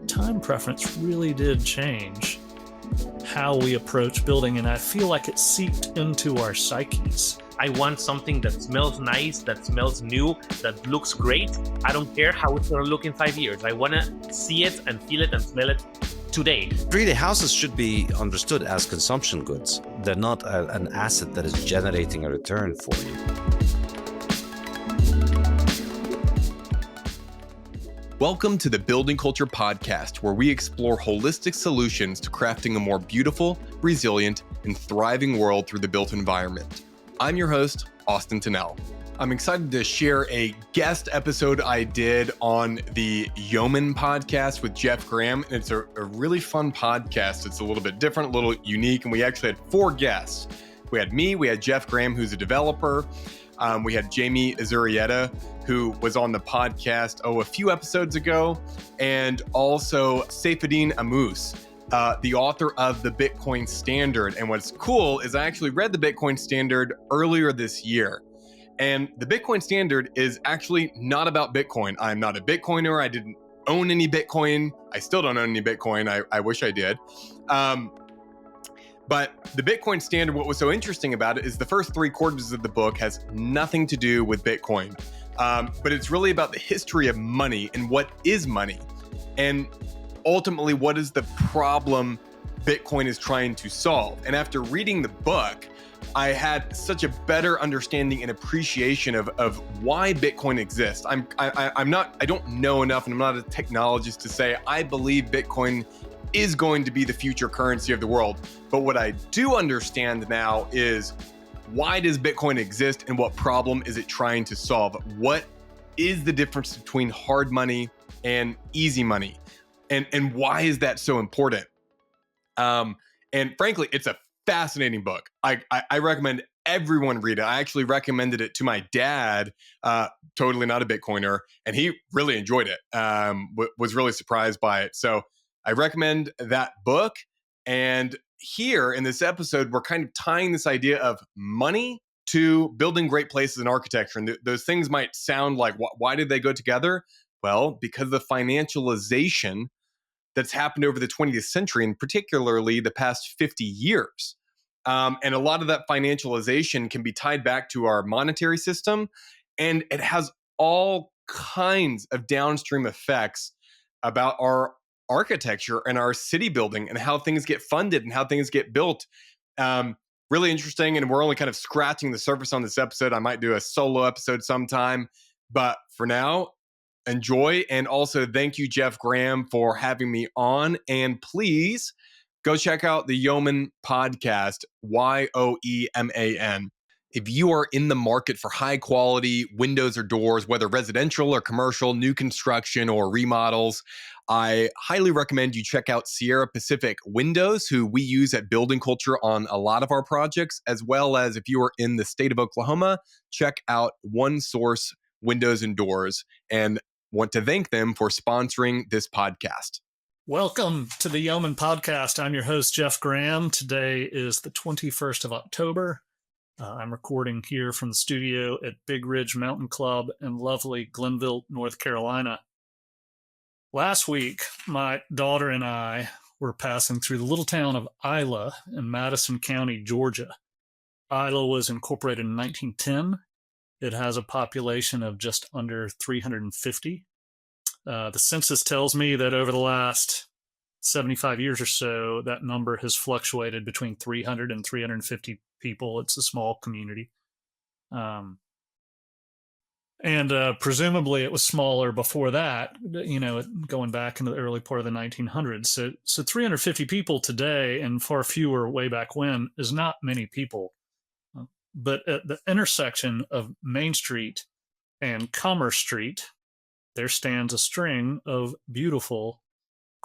time preference really did change how we approach building, and I feel like it seeped into our psyches. I want something that smells nice, that smells new, that looks great. I don't care how it's going to look in 5 years. I want to see it and feel it and smell it today. Really, houses should be understood as consumption goods. They're not an asset that is generating a return for you. Welcome to the Building Culture Podcast, where we explore holistic solutions to crafting a more beautiful, resilient, and thriving world through the built environment. I'm your host, Austin Tennell. I'm excited to share a guest episode I did on the Yoeman podcast with Geoff Graham. And it's a really fun podcast. It's a little bit different, a little unique. And we actually had 4 guests. We had me, we had Geoff Graham, who's a developer. We had Jaime Izurieta, who was on the podcast, a few episodes ago. And also Saifedean Ammous, the author of the Bitcoin Standard. And what's cool is I actually read the Bitcoin Standard earlier this year. And the Bitcoin Standard is actually not about Bitcoin. I'm not a Bitcoiner. I didn't own any Bitcoin. I still don't own any Bitcoin. I wish I did. But the Bitcoin Standard, what was so interesting about it is the first 3 quarters of the book has nothing to do with Bitcoin. But it's really about the history of money and what is money. And ultimately, what is the problem Bitcoin is trying to solve? And after reading the book, I had such a better understanding and appreciation of why Bitcoin exists. I don't know enough, and I'm not a technologist to say I believe Bitcoin is going to be the future currency of the world. But what I do understand now is, why does Bitcoin exist and what problem is it trying to solve? What is the difference between hard money and easy money? And why is that so important? And frankly, it's a fascinating book. I recommend everyone read it. I actually recommended it to my dad, totally not a Bitcoiner, and he really enjoyed it, was really surprised by it. So I recommend that book. And here in this episode, we're kind of tying this idea of money to building great places in architecture. And those things might sound like, why did they go together? Well, because of the financialization that's happened over the 20th century, and particularly the past 50 years. And a lot of that financialization can be tied back to our monetary system, and it has all kinds of downstream effects about our architecture and our city building and how things get funded and how things get built. Really interesting, and we're only kind of scratching the surface on this episode. I might do a solo episode sometime, but for now, enjoy. And also thank you, Geoff Graham, for having me on. And please go check out the Yeoman podcast, Yoeman. If you are in the market for high quality windows or doors, whether residential or commercial, new construction or remodels, I highly recommend you check out Sierra Pacific Windows, who we use at Building Culture on a lot of our projects, as well as if you are in the state of Oklahoma, check out One Source Windows and Doors, and want to thank them for sponsoring this podcast. Welcome to the Yeoman podcast. I'm your host, Geoff Graham. Today is the 21st of October. I'm recording here from the studio at Big Ridge Mountain Club in lovely Glenville, North Carolina. Last week, my daughter and I were passing through the little town of Isla in Madison County, Georgia. Isla was incorporated in 1910. It has a population of just under 350. The census tells me that over the last 75 years or so, that number has fluctuated between 300 and 350 people. It's a small community. And presumably it was smaller before that, going back into the early part of the 1900s. So 350 people today and far fewer way back when is not many people. But at the intersection of Main Street and Commerce Street, there stands a string of beautiful,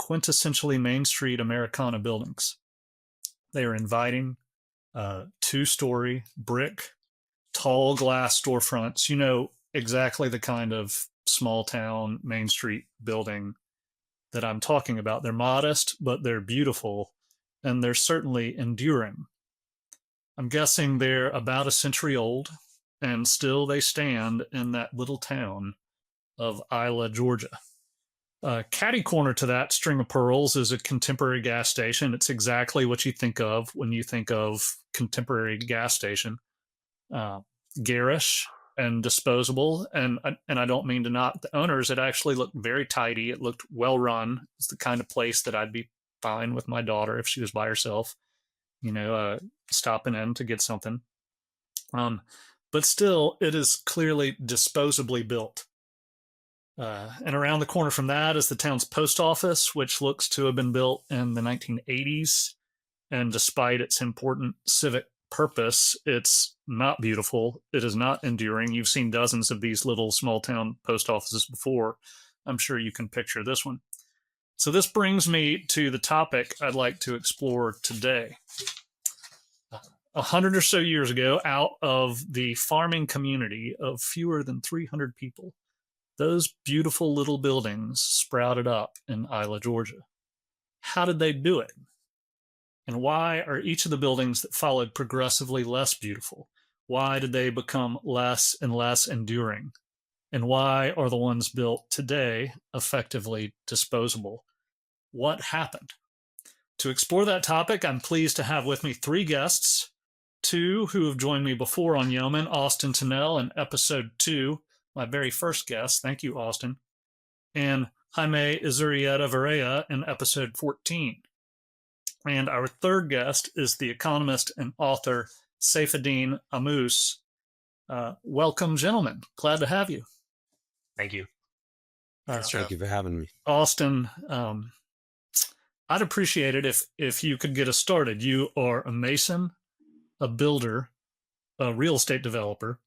quintessentially Main Street Americana buildings. They are inviting, 2-story brick, tall glass storefronts, exactly the kind of small town Main Street building that I'm talking about. They're modest, but they're beautiful, and they're certainly enduring. I'm guessing they're about a century old, and still they stand in that little town of Isla, Georgia. Catty corner to that string of pearls is a contemporary gas station. It's exactly what you think of when you think of contemporary gas station. Garish and disposable, and I don't mean to knock the owners. It actually looked very tidy. It looked well run. It's the kind of place that I'd be fine with my daughter if she was by herself, stopping in to get something. But still, it is clearly disposably built. And around the corner from that is the town's post office, which looks to have been built in the 1980s. And despite its important civic purpose, it's not beautiful. It is not enduring. You've seen dozens of these little small town post offices before. I'm sure you can picture this one. So this brings me to the topic I'd like to explore today. 100 or so years ago, out of the farming community of fewer than 300 people, those beautiful little buildings sprouted up in Isla, Georgia. How did they do it? And why are each of the buildings that followed progressively less beautiful? Why did they become less and less enduring? And why are the ones built today effectively disposable? What happened? To explore that topic, I'm pleased to have with me three guests, two who have joined me before on Yeoman, Austin Tennell in episode 2, my very first guest. Thank you, Austin. And Jaime Izurieta Varela in episode 14. And our third guest is the economist and author Saifedean Ammous. Welcome, gentlemen. Glad to have you. Thank you. Thank you for having me. Austin, I'd appreciate it if you could get us started. You are a mason, a builder, a real estate developer.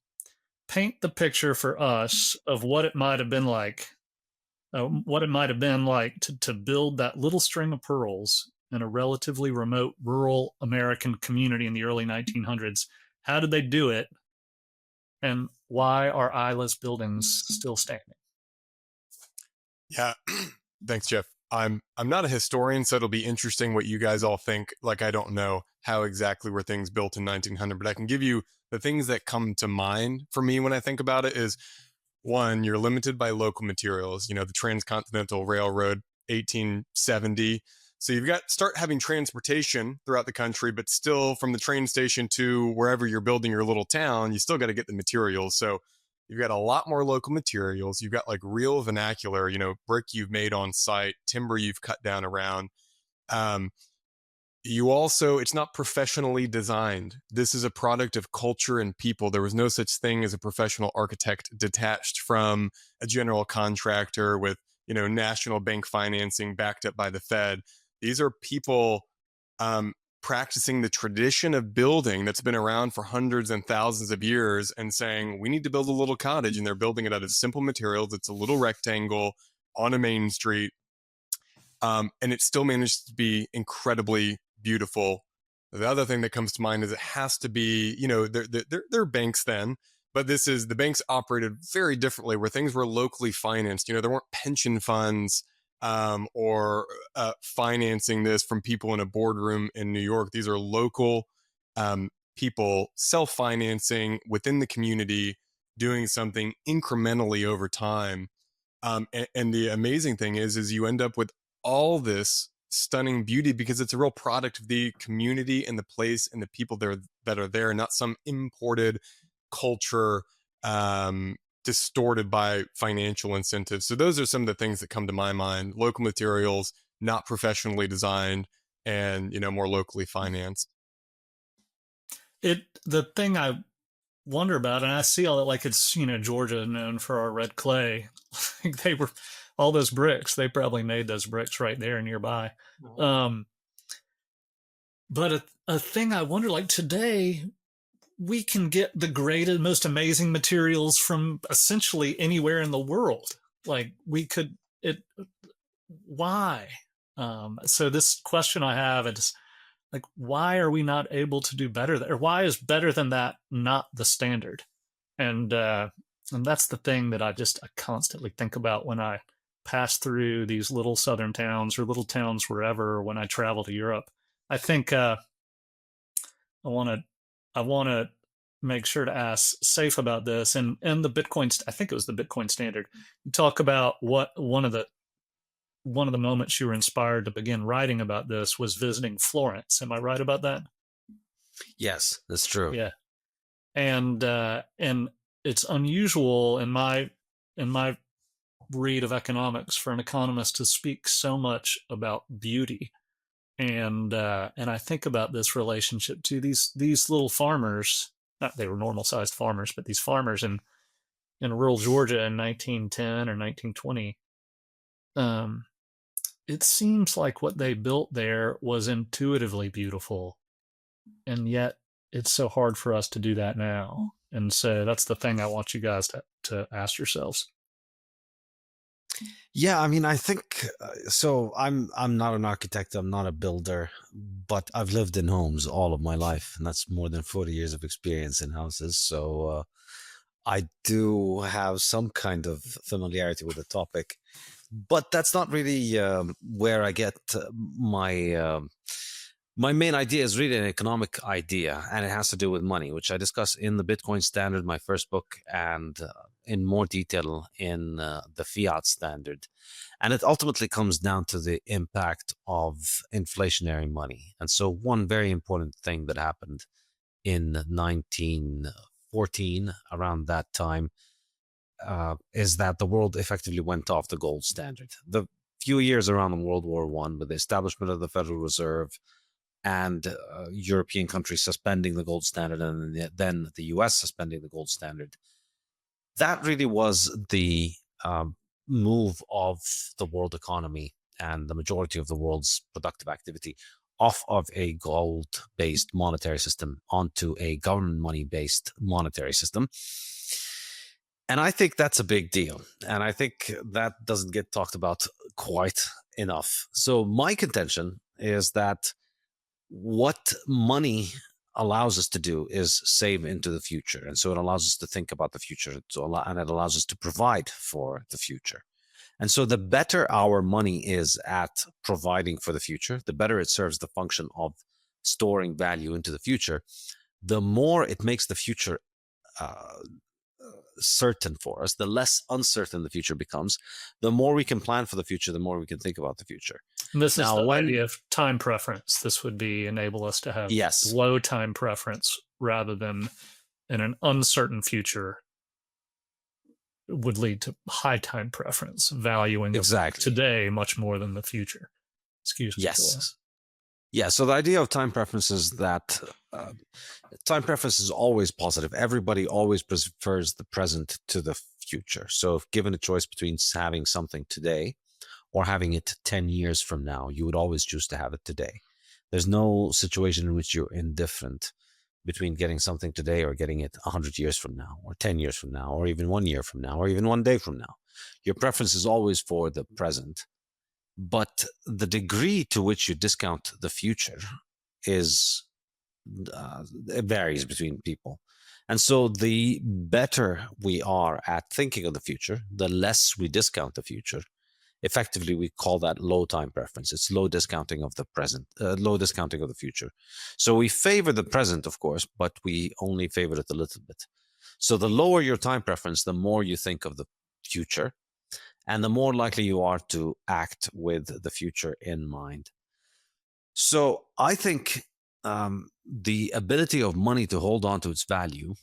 Paint the picture for us of what it might have been like, to build that little string of pearls in a relatively remote rural American community in the early 1900s. How did they do it? And why are Isla's buildings still standing? Yeah, thanks, Geoff. I'm not a historian, so it'll be interesting what you guys all think. Like, I don't know how exactly were things built in 1900, but I can give you the things that come to mind for me when I think about it is, one, you're limited by local materials. The Transcontinental Railroad, 1870. So you've got start having transportation throughout the country, but still from the train station to wherever you're building your little town, you still got to get the materials. So you've got a lot more local materials. You've got like real vernacular, brick you've made on site, timber you've cut down around. You also, it's not professionally designed. This is a product of culture and people. There was no such thing as a professional architect detached from a general contractor with, national bank financing backed up by the Fed. These are people practicing the tradition of building that's been around for hundreds and thousands of years and saying, we need to build a little cottage. And they're building it out of simple materials. It's a little rectangle on a main street. And it still managed to be incredibly beautiful. The other thing that comes to mind is it has to be, they're banks then, but the banks operated very differently where things were locally financed. There weren't pension funds or financing this from people in a boardroom in New York. These are local people self-financing within the community, doing something incrementally over time. And the amazing thing is you end up with all this stunning beauty because it's a real product of the community and the place and the people that are there, not some imported culture distorted by financial incentives. So those are some of the things that come to my mind: local materials, not professionally designed, and more locally financed. The thing I wonder about, and I see all that, like, it's Georgia known for our red clay. They were all those bricks. They probably made those bricks right there nearby. But a thing I wonder, like today, we can get the greatest, most amazing materials from essentially anywhere in the world. Like why? So this question I have is like, why are we not able to do better there? Or why is better than that not the standard? And that's the thing that I constantly think about when I pass through these little southern towns or little towns wherever, or when I travel to Europe. I think I want to make sure to ask Saif about this and the Bitcoin. I think it was the Bitcoin standard. You talk about what one of the one of the moments you were inspired to begin writing about this was visiting Florence. Am I right about that? Yes, that's true. Yeah. And it's unusual in my read of economics for an economist to speak so much about beauty. And I think about this relationship to these little farmers. Not they were normal sized farmers, but these farmers in rural Georgia in 1910 or 1920. It seems like what they built there was intuitively beautiful, and yet it's so hard for us to do that now. And so that's the thing I want you guys to ask yourselves. Yeah, I mean, I think so. I'm not an architect. I'm not a builder, but I've lived in homes all of my life, and that's more than 40 years of experience in houses. So I do have some kind of familiarity with the topic, but that's not really where I get my main idea is really an economic idea, and it has to do with money, which I discuss in the Bitcoin Standard, my first book, and in more detail in the Fiat Standard. And it ultimately comes down to the impact of inflationary money. And so one very important thing that happened in 1914, around that time, is that the world effectively went off the gold standard. The few years around World War I, with the establishment of the Federal Reserve, and European countries suspending the gold standard, and then the US suspending the gold standard. That really was the move of the world economy and the majority of the world's productive activity off of a gold-based monetary system onto a government money-based monetary system. And I think that's a big deal. And I think that doesn't get talked about quite enough. So my contention is that what money allows us to do is save into the future. And so it allows us to think about the future, and it allows us to provide for the future. And so the better our money is at providing for the future, the better it serves the function of storing value into the future, the more it makes the future certain for us, the less uncertain the future becomes, the more we can plan for the future, the more we can think about the future. And this is the idea of time preference. This would enable us to have low time preference rather than in an uncertain future would lead to high time preference, valuing today much more than the future. Excuse me. Yes. Yeah, so the idea of time preference is that time preference is always positive. Everybody always prefers the present to the future. So if given a choice between having something today or having it 10 years from now, you would always choose to have it today. There's no situation in which you're indifferent between getting something today or getting it 100 years from now, or 10 years from now, or even 1 year from now, or even 1 day from now. Your preference is always for the present. But the degree to which you discount the future is it varies between people. And so the better we are at thinking of the future, the less we discount the future. Effectively, we call that low time preference. It's low discounting of the present, low discounting of the future. So we favor the present, of course, but we only favor it a little bit. So the lower your time preference, the more you think of the future, and the more likely you are to act with the future in mind. So I think the ability of money to hold on to its value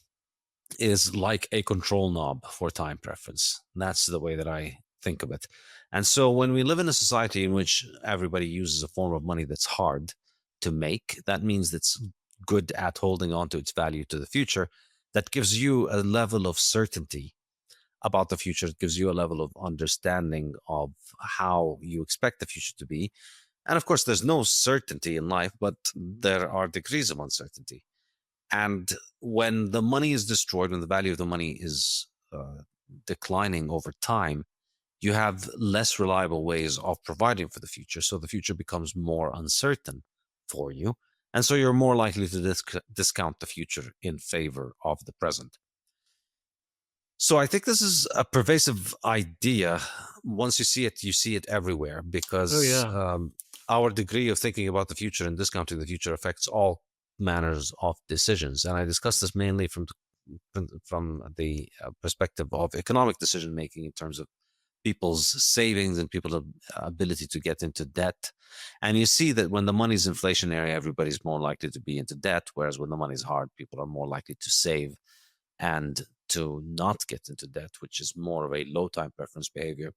is like a control knob for time preference. That's the way that I think of it. And so when we live in a society in which everybody uses a form of money that's hard to make, that means it's good at holding on to its value to the future. That gives you a level of certainty about the future. It gives you a level of understanding of how you expect the future to be. And of course, there's no certainty in life, but there are degrees of uncertainty. And when the money is destroyed, when the value of the money is declining over time, you have less reliable ways of providing for the future. So the future becomes more uncertain for you. And so you're more likely to discount the future in favor of the present. So I think this is a pervasive idea. Once you see it everywhere, because our degree of thinking about the future and discounting the future affects all manners of decisions. And I discuss this mainly from the perspective of economic decision making in terms of people's savings and people's ability to get into debt. And you see that when the money's inflationary, everybody's more likely to be into debt, whereas when the money's hard, people are more likely to save and to not get into debt, which is more of a low time preference behavior.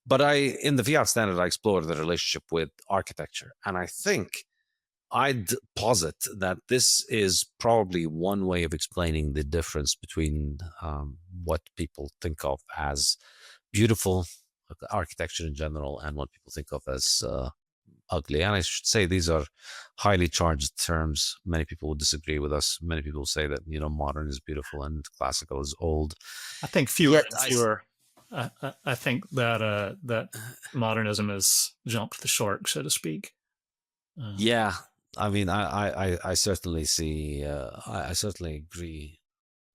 But in the fiat standard, I explored the relationship with architecture. And I think I'd posit that this is probably one way of explaining the difference between what people think of as beautiful architecture in general and what people think of as ugly. And I should say these are highly charged terms. Many people would disagree with us. Many people say that, you know, modern is beautiful and classical is old. I think fewer and fewer. I think that that modernism has jumped the shark, so to speak. Yeah, I mean, I certainly see. I certainly agree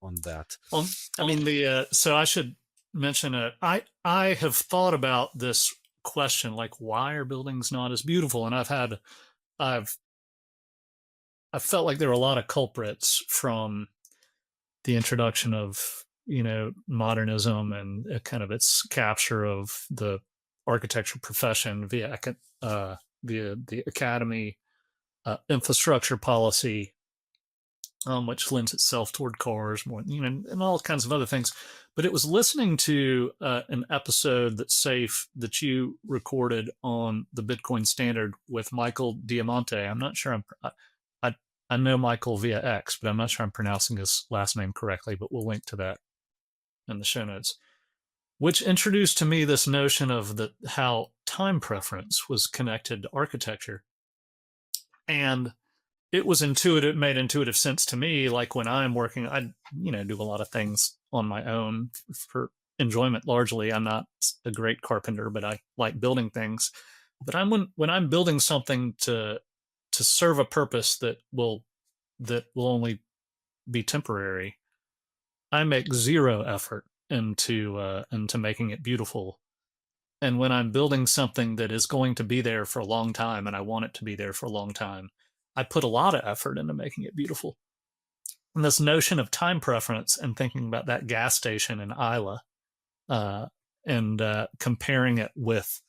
on that. Well, I mean, so I should mention it. I have thought about this question, like, why are buildings not as beautiful? And I felt like there were a lot of culprits from the introduction of, you know, modernism and kind of its capture of the architecture profession via the academy, infrastructure policy, which lends itself toward cars more, you know, and all kinds of other things. But it was listening to an episode that you recorded on the Bitcoin Standard with Michael Diamante. I'm not sure I know Michael via X, but I'm not sure I'm pronouncing his last name correctly, but we'll link to that in the show notes, which introduced to me this notion of how time preference was connected to architecture. And it was intuitive, made intuitive sense to me. Like when I'm working, I, you know, do a lot of things on my own for enjoyment largely. I'm not a great carpenter, but I like building things. But when I'm building something to serve a purpose that will only be temporary, I make zero effort into making it beautiful. And when I'm building something that is going to be there for a long time, and I want it to be there for a long time, I put a lot of effort into making it beautiful. And this notion of time preference and thinking about that gas station in Isla, and comparing it with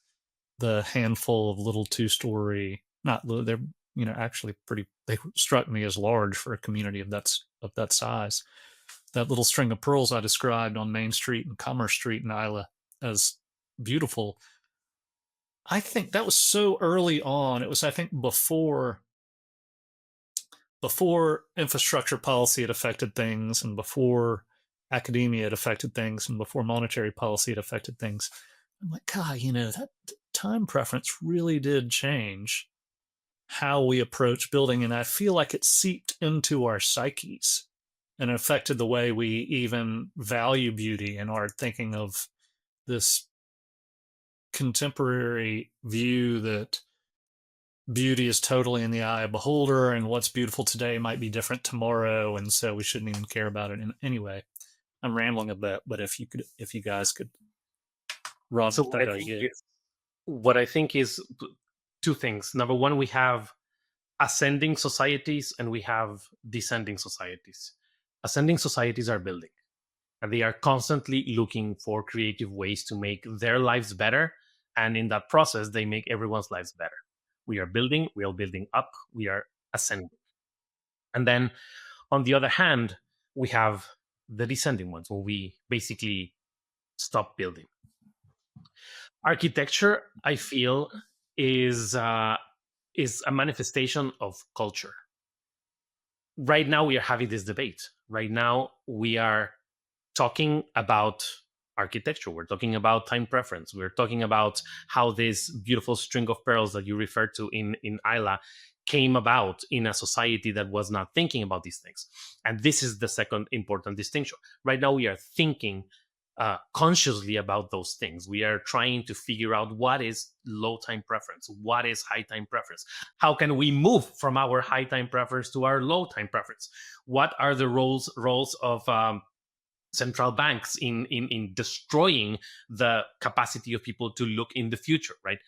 the handful of little two-story, not little, they're, you know, actually pretty, they struck me as large for a community of that size. That little string of pearls I described on Main Street and Commerce Street in Isla as beautiful. I think that was so early on. It was, I think, before infrastructure policy had affected things, and before academia had affected things, and before monetary policy had affected things. I'm like, God, you know, that time preference really did change how we approach building. And I feel like it seeped into our psyches and affected the way we even value beauty and are thinking of this contemporary view that beauty is totally in the eye of the beholder, and what's beautiful today might be different tomorrow, and so we shouldn't even care about it in any way. I'm rambling a bit, but if you guys could run So that what I think is two things. Number one, we have ascending societies and we have descending societies. Ascending societies are building, and they are constantly looking for creative ways to make their lives better, and in that process they make everyone's lives better. We are building up, we are ascending. And then on the other hand, we have the descending ones, when we basically stop building. Architecture, I feel, is a manifestation of culture. Right now we are having this debate. Right now we are talking about architecture. We're talking about time preference. We're talking about how this beautiful string of pearls that you referred to in Isla came about in a society that was not thinking about these things. And this is the second important distinction. Right now we are thinking consciously about those things. We are trying to figure out what is low time preference, what is high time preference. How can we move from our high time preference to our low time preference? What are the roles of central banks in destroying the capacity of people to look in the future, right?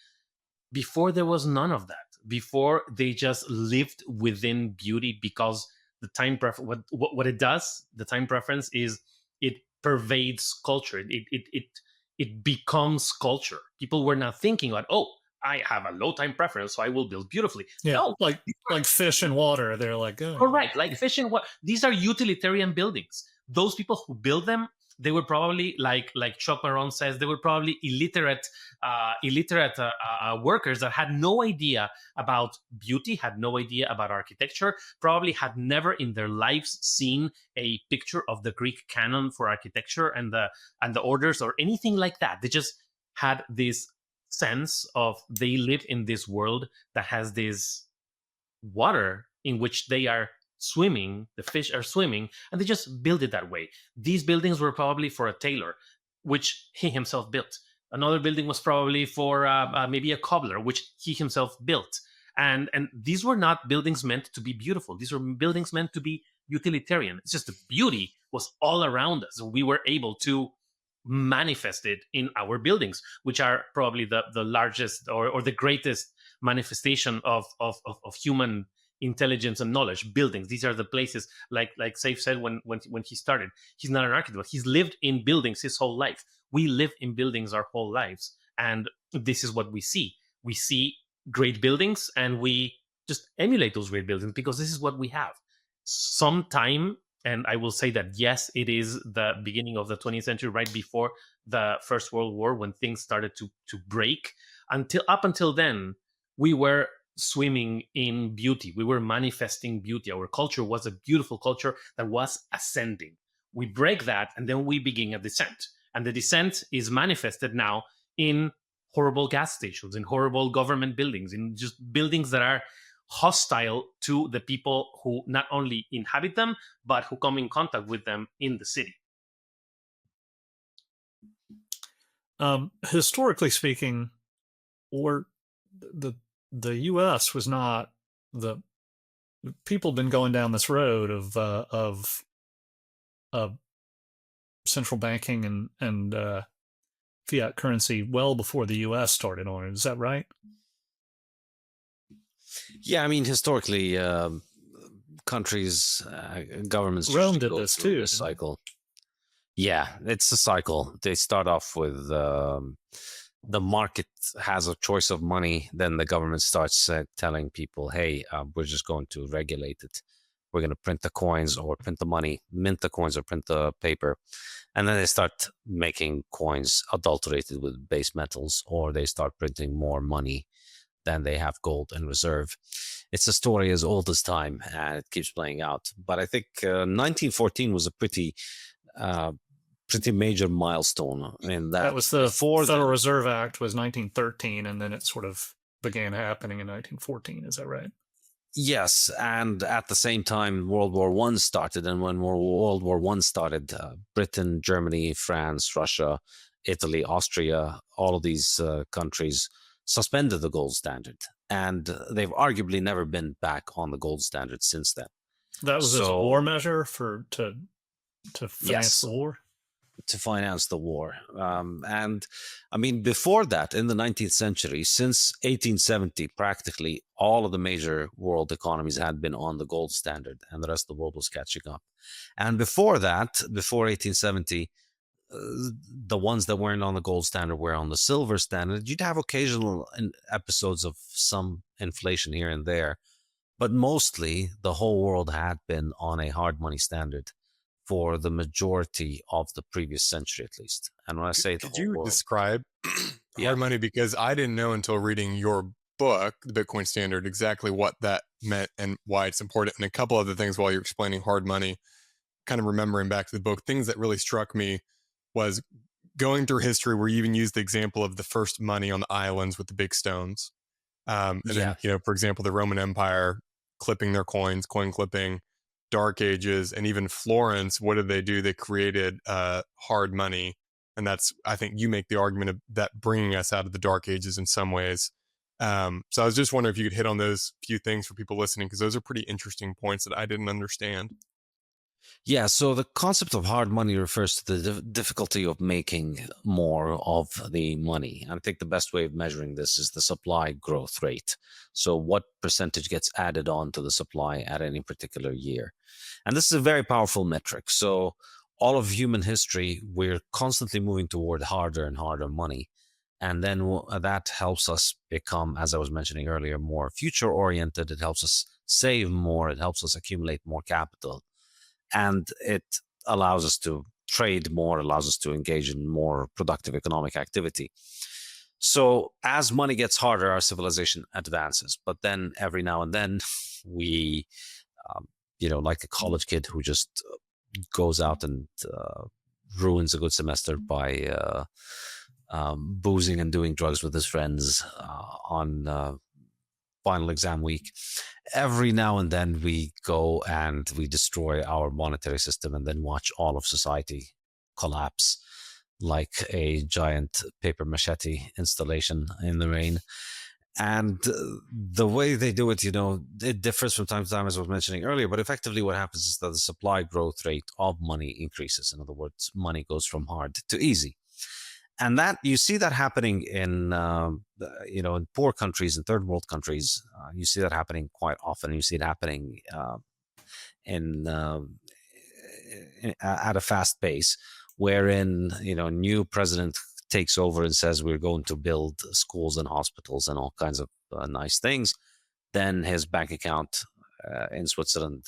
Before, there was none of that. Before, they just lived within beauty, because the time preference, what it does, the time preference is it pervades culture. it becomes culture. People were not thinking like, oh, I have a low time preference, so I will build beautifully. Yeah, No, like fish and water. They're like, oh. correct. Like fish and what? These are utilitarian buildings. Those people who build them, they were probably like Chuck Maron says, they were probably illiterate workers that had no idea about beauty, had no idea about architecture, probably had never in their lives seen a picture of the Greek canon for architecture and the orders or anything like that. They just had this sense of they live in this world that has this water in which they are swimming, the fish are swimming, and they just build it that way. These buildings were probably for a tailor, which he himself built. Another building was probably for maybe a cobbler, which he himself built. And these were not buildings meant to be beautiful. These were buildings meant to be utilitarian. It's just the beauty was all around us. We were able to manifest it in our buildings, which are probably the largest or the greatest manifestation of human intelligence and knowledge. Buildings, these are the places, like Saif said when he started, he's not an architect, but he's lived in buildings his whole life. We live in buildings our whole lives, and this is what we see great buildings, and we just emulate those great buildings because this is what we have. Sometime, and I will say that yes, it is the beginning of the 20th century, right before the First World War, when things started to break. Up until then, we were swimming in beauty. We were manifesting beauty. Our culture was a beautiful culture that was ascending. We break that, and then we begin a descent. And the descent is manifested now in horrible gas stations, in horrible government buildings, in just buildings that are hostile to the people who not only inhabit them, but who come in contact with them in the city. Historically speaking, the U.S. was not the people been going down this road of central banking and fiat currency well before the U.S. started on it. Is that right? Yeah, I mean, historically, countries, governments Rome did go this through too. this cycle. Yeah, it's a cycle. They start off with the market has a choice of money. Then the government starts telling people, hey, we're just going to regulate it. We're going to print the coins or print the money, mint the coins or print the paper. And then they start making coins adulterated with base metals, or they start printing more money than they have gold in reserve. It's a story as old as time, and it keeps playing out. But I think 1914 was a pretty major milestone in that. That was the Federal Reserve Act was 1913, and then it sort of began happening in 1914. Is that right? Yes, and at the same time, World War I started, and when World War I started, Britain, Germany, France, Russia, Italy, Austria, all of these countries suspended the gold standard, and they've arguably never been back on the gold standard since then. That was a war measure to finance the war? To finance the war. And I mean, before that, in the 19th century, since 1870, practically all of the major world economies had been on the gold standard, and the rest of the world was catching up. And before that, before 1870, the ones that weren't on the gold standard were on the silver standard. You'd have occasional episodes of some inflation here and there, but mostly the whole world had been on a hard money standard for the majority of the previous century, at least. And when I say could you describe hard money, because I didn't know until reading your book, The Bitcoin Standard, exactly what that meant and why it's important. And a couple other things while you're explaining hard money, kind of remembering back to the book, things that really struck me was going through history where you even used the example of the first money on the islands with the big stones. And then, for example, the Roman Empire clipping their coins, coin clipping, Dark Ages, and even Florence. What did they do? They created hard money. And that's, I think you make the argument of that bringing us out of the Dark Ages in some ways. So I was just wondering if you could hit on those few things for people listening, because those are pretty interesting points that I didn't understand. Yeah, so the concept of hard money refers to the difficulty of making more of the money. And I think the best way of measuring this is the supply growth rate. So what percentage gets added on to the supply at any particular year? And this is a very powerful metric. So all of human history, we're constantly moving toward harder and harder money. And then that helps us become, as I was mentioning earlier, more future oriented. It helps us save more. It helps us accumulate more capital. And it allows us to trade more, allows us to engage in more productive economic activity. So as money gets harder, our civilization advances. But then every now and then we, like a college kid who just goes out and ruins a good semester by boozing and doing drugs with his friends on final exam week. Every now and then we go and we destroy our monetary system and then watch all of society collapse like a giant paper machete installation in the rain. And the way they do it, it differs from time to time, as I was mentioning earlier, but effectively what happens is that the supply growth rate of money increases. In other words, money goes from hard to easy. And that you see that happening in, in poor countries, in third world countries. You see that happening quite often. You see it happening at a fast pace, wherein, new president takes over and says we're going to build schools and hospitals and all kinds of nice things. Then his bank account in Switzerland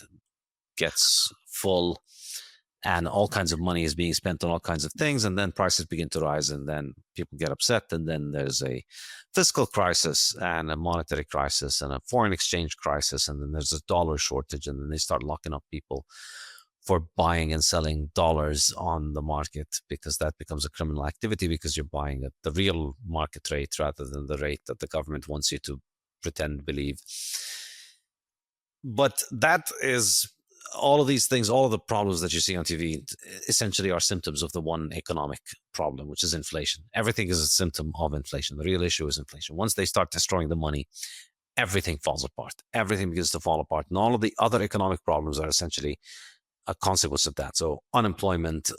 gets full, and all kinds of money is being spent on all kinds of things, and then prices begin to rise, and then people get upset, and then there's a fiscal crisis and a monetary crisis and a foreign exchange crisis, and then there's a dollar shortage, and then they start locking up people for buying and selling dollars on the market, because that becomes a criminal activity, because you're buying at the real market rate rather than the rate that the government wants you to pretend believe. But that is all of these things, all of the problems that you see on TV essentially are symptoms of the one economic problem, which is inflation. Everything is a symptom of inflation. The real issue is inflation. Once they start destroying the money, everything falls apart. Everything begins to fall apart. And all of the other economic problems are essentially a consequence of that. So unemployment,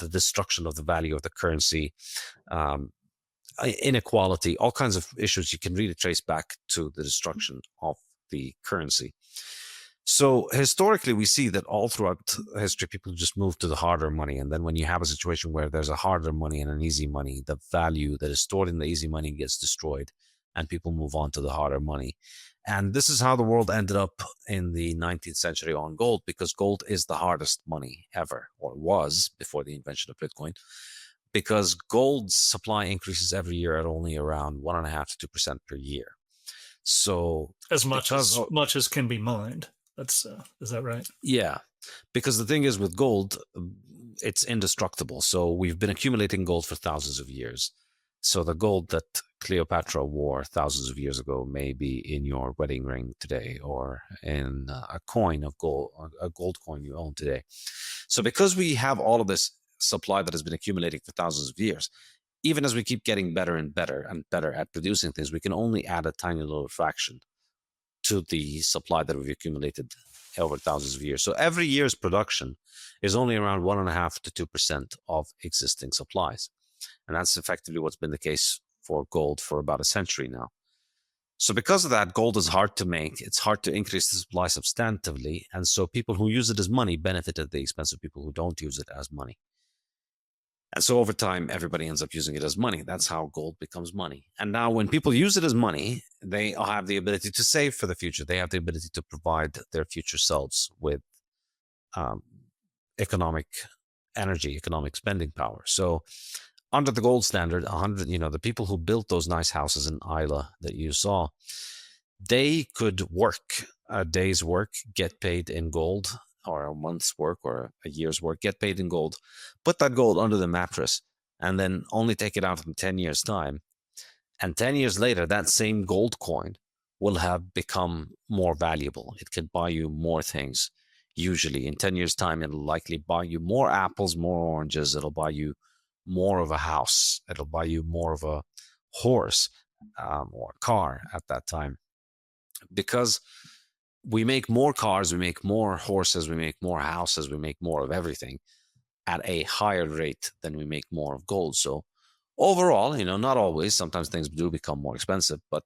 the destruction of the value of the currency, inequality, all kinds of issues you can really trace back to the destruction of the currency. So historically, we see that all throughout history, people just move to the harder money. And then when you have a situation where there's a harder money and an easy money, the value that is stored in the easy money gets destroyed and people move on to the harder money. And this is how the world ended up in the 19th century on gold, because gold is the hardest money ever, or was before the invention of Bitcoin, because gold's supply increases every year at only around 1.5% to 2% per year. So as much as can be mined. That's is that right? Yeah, because the thing is with gold, it's indestructible. So we've been accumulating gold for thousands of years. So the gold that Cleopatra wore thousands of years ago may be in your wedding ring today, or in a coin of gold, a gold coin you own today. So because we have all of this supply that has been accumulating for thousands of years, even as we keep getting better and better and better at producing things, we can only add a tiny little fraction to the supply that we've accumulated over thousands of years. So every year's production is only around 1.5% to 2% of existing supplies. And that's effectively what's been the case for gold for about a century now. So because of that, gold is hard to make. It's hard to increase the supply substantively. And so people who use it as money benefit at the expense of people who don't use it as money. And so over time, everybody ends up using it as money. That's how gold becomes money. And now when people use it as money, they have the ability to save for the future. They have the ability to provide their future selves with economic energy, economic spending power. So under the gold standard, the people who built those nice houses in Isla that you saw, they could work a day's work, get paid in gold, or a month's work or a year's work, get paid in gold, put that gold under the mattress, and then only take it out in 10 years' time. And 10 years later, that same gold coin will have become more valuable. It can buy you more things. Usually in 10 years' time, it'll likely buy you more apples, more oranges. It'll buy you more of a house. It'll buy you more of a horse or a car at that time. Because we make more cars, we make more horses, we make more houses, we make more of everything at a higher rate than we make more of gold. So overall, not always, sometimes things do become more expensive, but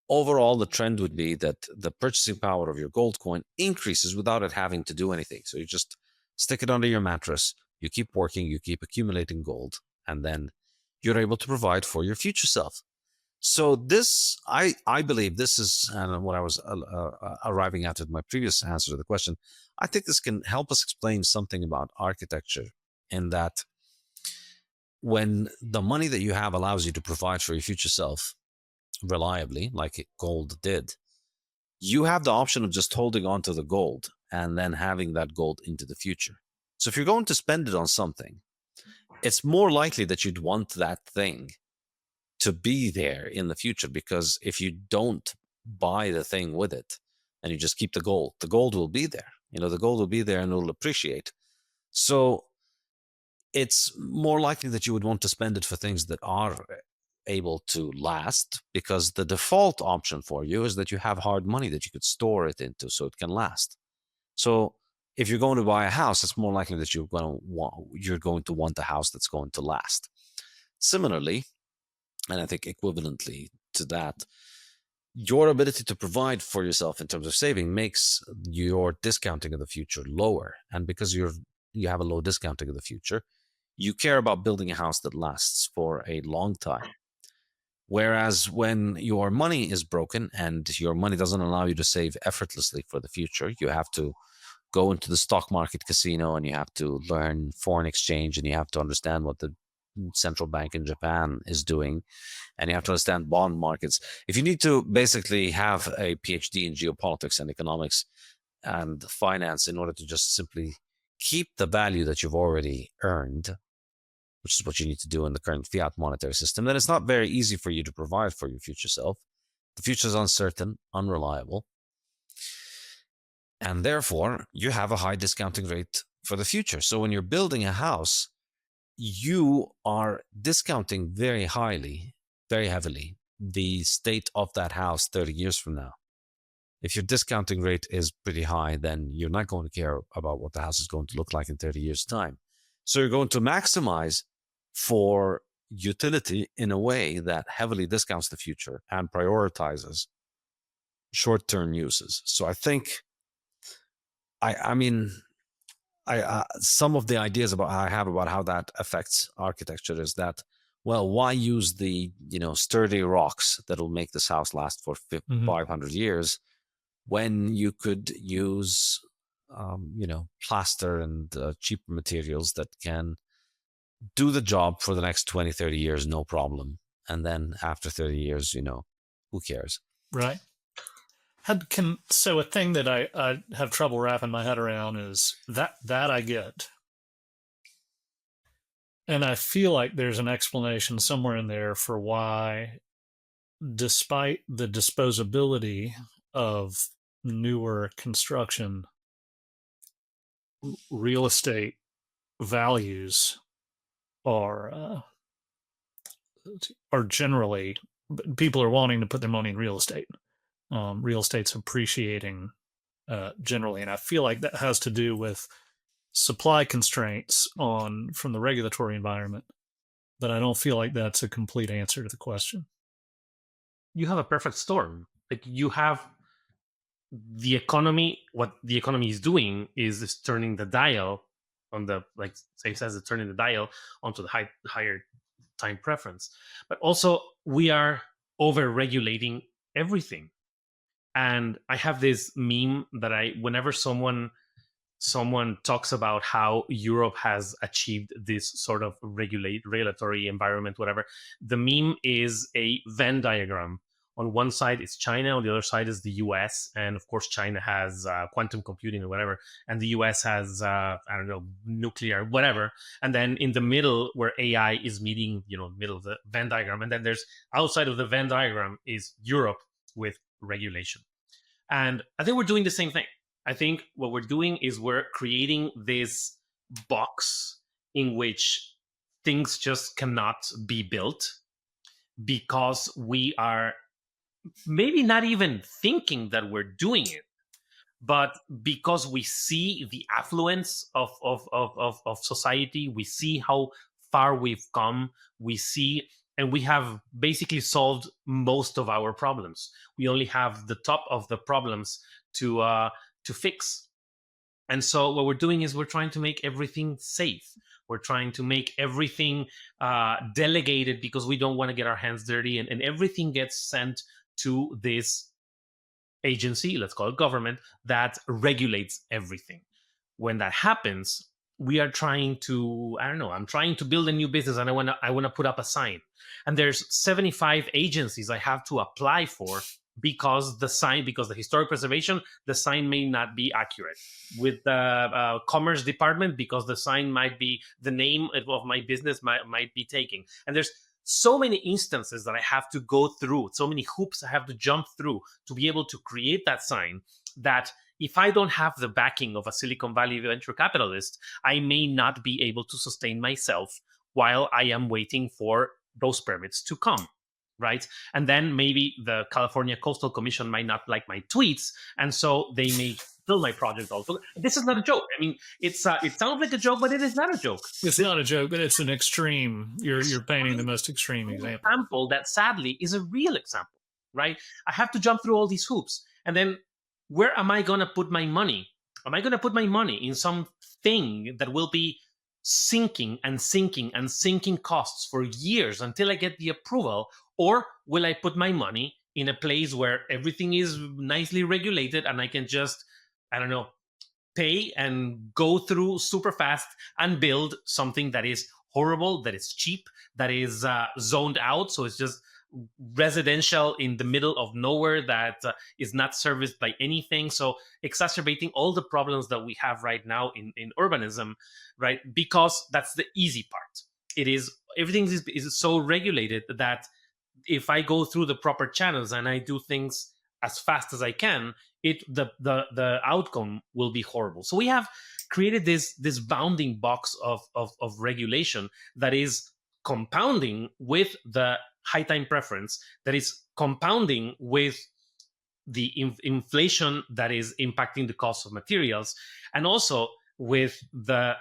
overall, the trend would be that the purchasing power of your gold coin increases without it having to do anything. So you just stick it under your mattress, you keep working, you keep accumulating gold, and then you're able to provide for your future self. So this, I believe this is, and what I was arriving at with my previous answer to the question, I think this can help us explain something about architecture, in that when the money that you have allows you to provide for your future self reliably, like gold did, you have the option of just holding on to the gold and then having that gold into the future. So if you're going to spend it on something, it's more likely that you'd want that thing to be there in the future, because if you don't buy the thing with it and you just keep the gold will be there. The gold will be there and it'll appreciate. So it's more likely that you would want to spend it for things that are able to last, because the default option for you is that you have hard money that you could store it into so it can last. So if you're going to buy a house, it's more likely that you're going to want a house that's going to last. Similarly, and I think equivalently to that, your ability to provide for yourself in terms of saving makes your discounting of the future lower. And because you have a low discounting of the future, you care about building a house that lasts for a long time. Whereas when your money is broken and your money doesn't allow you to save effortlessly for the future, you have to go into the stock market casino and you have to learn foreign exchange and you have to understand what the central bank in Japan is doing, and you have to understand bond markets. If you need to basically have a PhD in geopolitics and economics and finance in order to just simply keep the value that you've already earned, which is what you need to do in the current fiat monetary system, then it's not very easy for you to provide for your future self. The future is uncertain, unreliable, and therefore you have a high discounting rate for the future. So when you're building a house, you are discounting very highly, very heavily, the state of that house 30 years from now. If your discounting rate is pretty high, then you're not going to care about what the house is going to look like in 30 years' time. So you're going to maximize for utility in a way that heavily discounts the future and prioritizes short-term uses. So I think, some of the ideas I have about how that affects architecture is that, well, why use the sturdy rocks that'll make this house last for 500 years when you could use plaster and cheaper materials that can do the job for the next 20, 30 years, no problem. And then after 30 years, who cares? Right. So a thing that I have trouble wrapping my head around is that I get. And I feel like there's an explanation somewhere in there for why, despite the disposability of newer construction, real estate values are generally, people are wanting to put their money in real estate. Real estate's appreciating generally, and I feel like that has to do with supply constraints from the regulatory environment, but I don't feel like that's a complete answer to the question. You have a perfect storm. Like, you have the economy. What the economy is doing is turning the dial on the, like Saif says, it's turning the dial onto the higher time preference. But also we are over-regulating everything. And I have this meme that whenever someone talks about how Europe has achieved this sort of regulatory environment, whatever, the meme is a Venn diagram. On one side is China, on the other side is the US, and of course China has quantum computing or whatever, and the US has nuclear, whatever. And then in the middle, where AI is meeting, middle of the Venn diagram, and then there's outside of the Venn diagram is Europe with regulation. And I think we're doing the same thing. I think what we're doing is we're creating this box in which things just cannot be built because we are maybe not even thinking that we're doing it, but because we see the affluence of society, we see how far we've come, and we have basically solved most of our problems. We only have the top of the problems to fix. And so what we're doing is we're trying to make everything safe. We're trying to make everything delegated because we don't want to get our hands dirty, and everything gets sent to this agency, let's call it government, that regulates everything. When that happens, we are trying to, I don't know, I'm trying to build a new business and I want to put up a sign. And there's 75 agencies I have to apply for because the historic preservation, the sign may not be accurate. With the commerce department, because the sign might be, the name of my business might be taken. And there's so many instances that I have to go through, so many hoops I have to jump through to be able to create that sign, that if I don't have the backing of a Silicon Valley venture capitalist, I may not be able to sustain myself while I am waiting for those permits to come, right? And then maybe the California Coastal Commission might not like my tweets, and so they may kill my project also. This is not a joke. I mean, it sounds like a joke, but it is not a joke. It's not a joke, but it's an extreme. You're painting the most extreme example. That sadly is a real example, right? I have to jump through all these hoops, and then where am I going to put my money? Am I going to put my money in something that will be sinking and sinking and sinking costs for years until I get the approval? Or will I put my money in a place where everything is nicely regulated and I can just, I don't know, pay and go through super fast and build something that is horrible, that is cheap, that is zoned out, so it's just residential in the middle of nowhere that is not serviced by anything, so exacerbating all the problems that we have right now in urbanism, right? Because that's the easy part. It is, everything is so regulated that if I go through the proper channels and I do things as fast as I can, the outcome will be horrible. So we have created this bounding box of regulation that is compounding with the high time preference, that is compounding with the inflation that is impacting the cost of materials, and also with the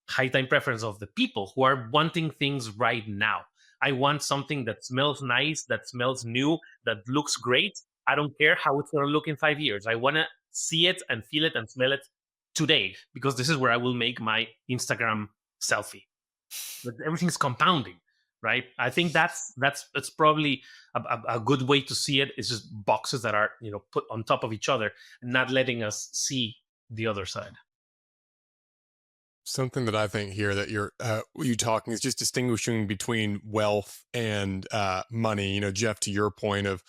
high time preference of the people who are wanting things right now. I want something that smells nice, that smells new, that looks great. I don't care how it's going to look in 5 years. I want to see it and feel it and smell it today, because this is where I will make my Instagram selfie. But everything's compounding, right? I think that's probably a good way to see it. It's just boxes that are, put on top of each other and not letting us see the other side. Something that I think here that you talking is just distinguishing between wealth and money. Geoff, to your point of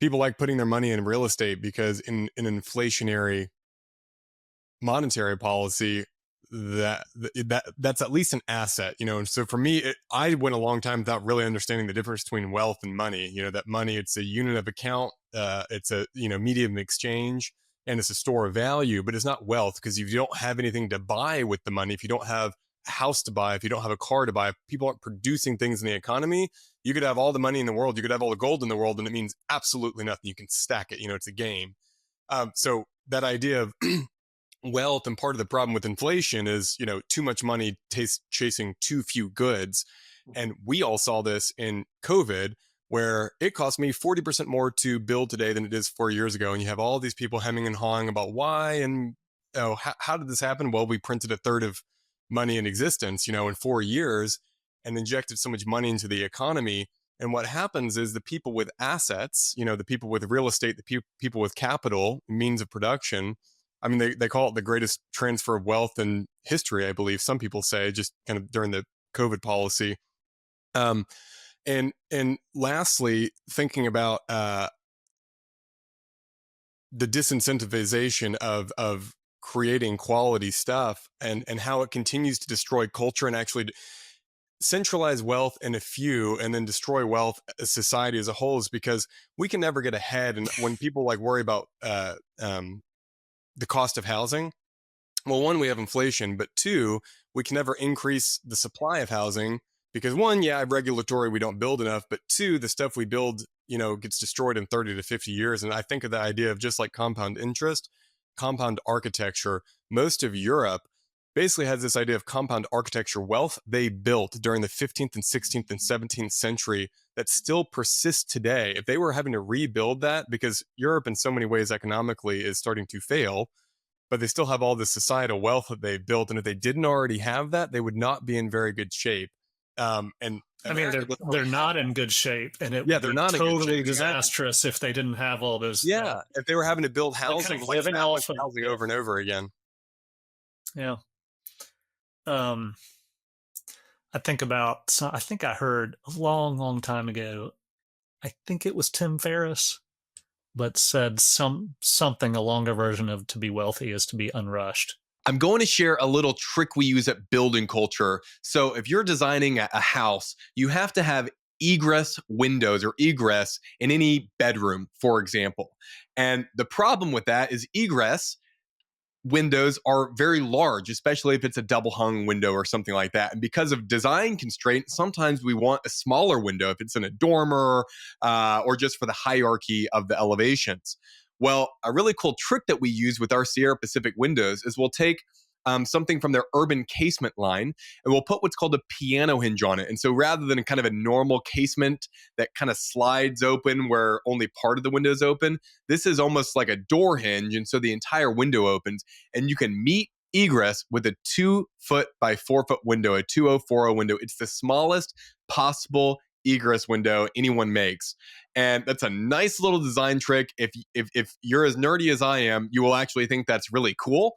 people like putting their money in real estate because in an inflationary monetary policy, that's at least an asset, and so for me, I went a long time without really understanding the difference between wealth and money. That money, it's a unit of account, it's a medium of exchange, and it's a store of value, but it's not wealth, because if you don't have anything to buy with the money, if you don't have a house to buy, if you don't have a car to buy, if people aren't producing things in the economy, you could have all the money in the world, you could have all the gold in the world, and it means absolutely nothing. You can stack it, it's a game. So that idea of wealth, and part of the problem with inflation is, too much money chasing too few goods. And we all saw this in COVID, where it cost me 40% more to build today than it is 4 years ago. And you have all these people hemming and hawing about why, and how did this happen? Well, we printed a third of money in existence, in 4 years, and injected so much money into the economy. And what happens is the people with assets, the people with real estate, the people with capital, means of production, I mean, they call it the greatest transfer of wealth in history, I believe some people say, just kind of during the COVID policy. And lastly, thinking about the disincentivization of creating quality stuff, and how it continues to destroy culture and actually centralize wealth in a few and then destroy wealth as society as a whole, is because we can never get ahead. And when people worry about the cost of housing, well, one, we have inflation, but two, we can never increase the supply of housing because one, regulatory, we don't build enough, but two, the stuff we build, gets destroyed in 30 to 50 years. And I think of the idea of just like compound interest, compound architecture. Most of Europe basically has this idea of compound architecture wealth they built during the 15th and 16th and 17th century that still persists today. If they were having to rebuild that, because Europe in so many ways economically is starting to fail, but they still have all this societal wealth that they've built. And if they didn't already have that, they would not be in very good shape. And I mean, they're not in good shape, and it Yeah, would they're be not in good totally shape. disastrous if they didn't have all those. Yeah, if they were having to build housing, of living off of- housing over and over again. Yeah. I think I heard a long, long time ago, I think it was Tim Ferriss, but said something along a version of to be wealthy is to be unrushed. I'm going to share a little trick we use at Building Culture. So if you're designing a house, you have to have egress windows or egress in any bedroom, for example. And the problem with that is egress windows are very large, especially if it's a double hung window or something like that. And because of design constraints, sometimes we want a smaller window if it's in a dormer or just for the hierarchy of the elevations. Well, a really cool trick that we use with our Sierra Pacific windows is we'll take something from their urban casement line and we'll put what's called a piano hinge on it. And so rather than kind of a normal casement that kind of slides open where only part of the window is open, this is almost like a door hinge. And so the entire window opens and you can meet egress with a 2 foot by 4 foot window, a 2040 window. It's the smallest possible egress window anyone makes. And that's a nice little design trick. If you're as nerdy as I am, you will actually think that's really cool.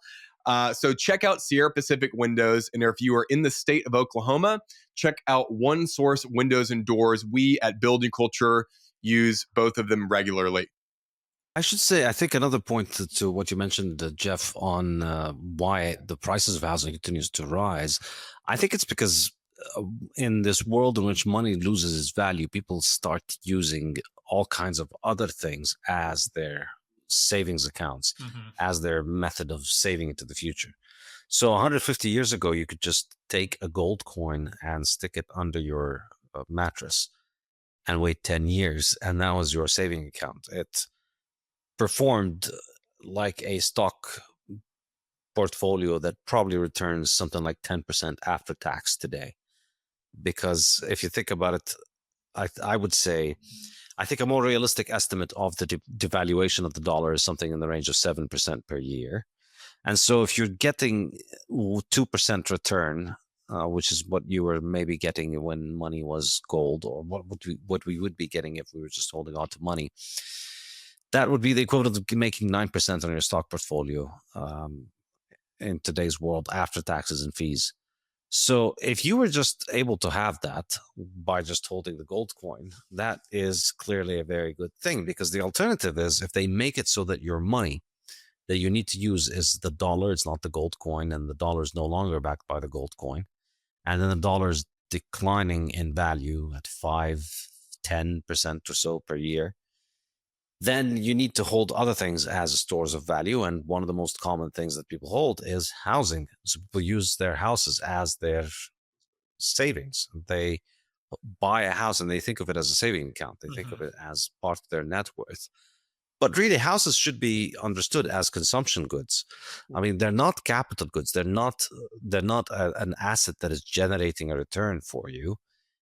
So check out Sierra Pacific Windows. And if you are in the state of Oklahoma, check out One Source Windows and Doors. We at Building Culture use both of them regularly. I should say, I think another point to what you mentioned, Geoff, on why the prices of housing continues to rise. I think it's because in this world in which money loses its value, people start using all kinds of other things as their savings accounts, as their method of saving into the future. So 150 years ago, you could just take a gold coin and stick it under your mattress and wait 10 years, and that was your saving account. It performed like a stock portfolio that probably returns something like 10% after tax today. Because if you think about it, I would say, I think a more realistic estimate of the devaluation of the dollar is something in the range of 7% per year. And so if you're getting 2% return, which is what you were maybe getting when money was gold, or what we would be getting if we were just holding on to money, that would be the equivalent of making 9% on your stock portfolio in today's world after taxes and fees. So if you were just able to have that by just holding the gold coin, that is clearly a very good thing, because the alternative is if they make it so that your money that you need to use is the dollar, it's not the gold coin, and the dollar is no longer backed by the gold coin, and then the dollar is declining in value at 5-10% or so per year, then you need to hold other things as stores of value. And one of the most common things that people hold is housing. So people use their houses as their savings. They buy a house and they think of it as a saving account. They think of it as part of their net worth. But really, houses should be understood as consumption goods. I mean, they're not capital goods. They're not an asset that is generating a return for you.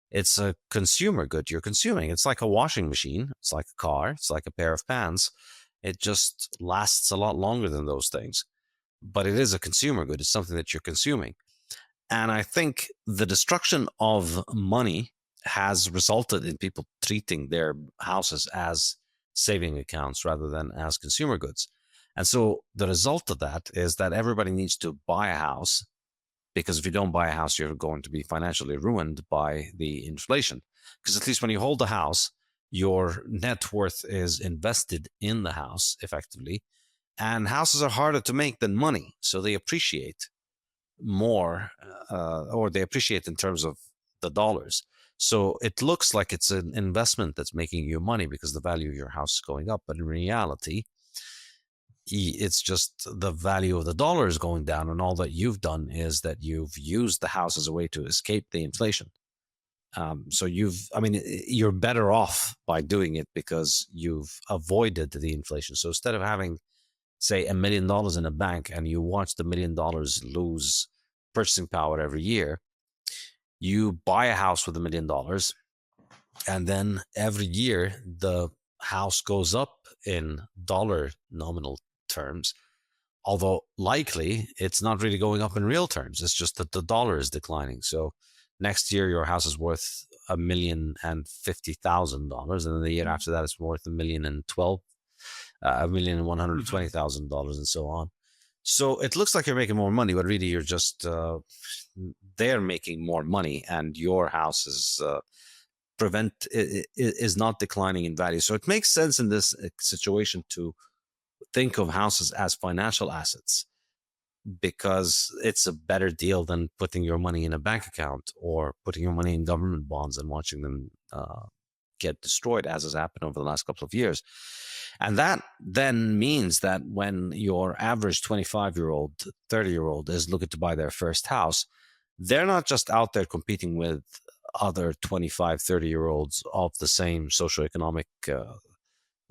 It's a consumer good you're consuming. It's like a washing machine. It's like a car. It's like a pair of pants. It just lasts a lot longer than those things. But it is a consumer good. It's something that you're consuming. And I think the destruction of money has resulted in people treating their houses as saving accounts rather than as consumer goods. And so the result of that is that everybody needs to buy a house, because if you don't buy a house, you're going to be financially ruined by the inflation. Because at least when you hold the house, your net worth is invested in the house effectively. And houses are harder to make than money. So they appreciate more, or they appreciate in terms of the dollars. So it looks like it's an investment that's making you money because the value of your house is going up. But in reality, it's just the value of the dollar is going down, and all that you've done is that you've used the house as a way to escape the inflation. So you're better off by doing it because you've avoided the inflation. So instead of having, say, $1 million in a bank and you watch the $1 million lose purchasing power every year, you buy a house with $1 million, and then every year the house goes up in dollar nominal terms. although likely it's not really going up in real terms. It's just that the dollar is declining. So next year your house is worth $1,050,000, and then the year after that it's worth $1,120,000, and so on. So it looks like you're making more money, but really you're just they're making more money, and your house is not declining in value. So it makes sense in this situation to think of houses as financial assets, because it's a better deal than putting your money in a bank account or putting your money in government bonds and watching them get destroyed, as has happened over the last couple of years. And that then means that when your average 25-year-old, 30-year-old is looking to buy their first house, they're not just out there competing with other 25, 30-year-olds of the same socioeconomic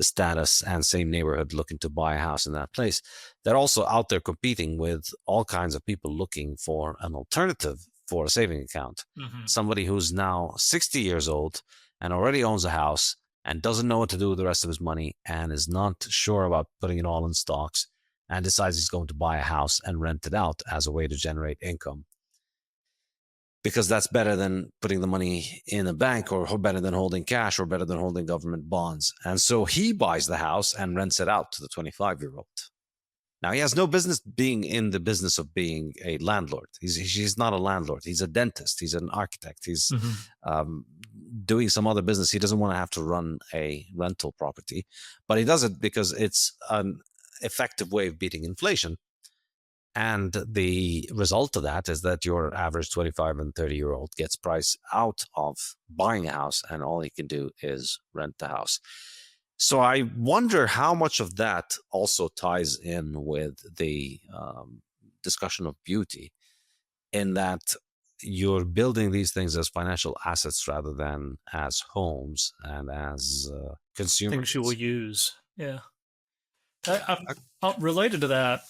status and same neighborhood looking to buy a house in that place. They're also out there competing with all kinds of people looking for an alternative for a saving account. Mm-hmm. Somebody who's now 60 years old and already owns a house and doesn't know what to do with the rest of his money and is not sure about putting it all in stocks and decides he's going to buy a house and rent it out as a way to generate income, because that's better than putting the money in a bank, or better than holding cash, or better than holding government bonds. And so he buys the house and rents it out to the 25-year-old. Now, he has no business being in the business of being a landlord. He's not a landlord. He's a dentist. He's an architect. He's doing some other business. He doesn't want to have to run a rental property, but he does it because it's an effective way of beating inflation. And the result of that is that your average 25 and 30-year-old gets priced out of buying a house, and all he can do is rent the house. So I wonder how much of that also ties in with the discussion of beauty, in that you're building these things as financial assets rather than as homes and as consumer things you will use. Yeah. Related to that,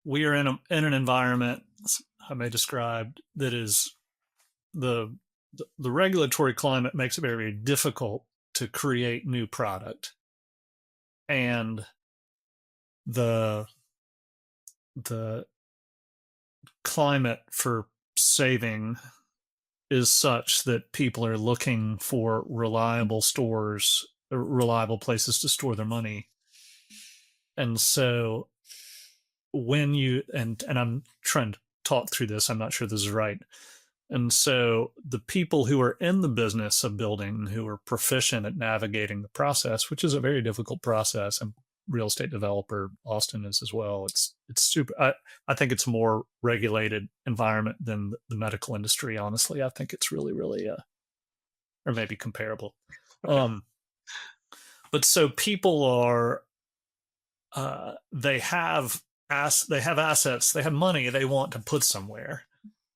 we are in an environment I may describe that is the regulatory climate makes it very, very difficult to create new product, and the climate for saving is such that people are looking for reliable stores, reliable places to store their money. And so when you, and I'm trying to talk through this, I'm not sure this is right. And so the people who are in the business of building, who are proficient at navigating the process, which is a very difficult process, and real estate developer Austin is as well. It's super. I think it's a more regulated environment than the medical industry. Honestly, I think it's really, really, or maybe comparable. But so people are, they have assets, they have money they want to put somewhere.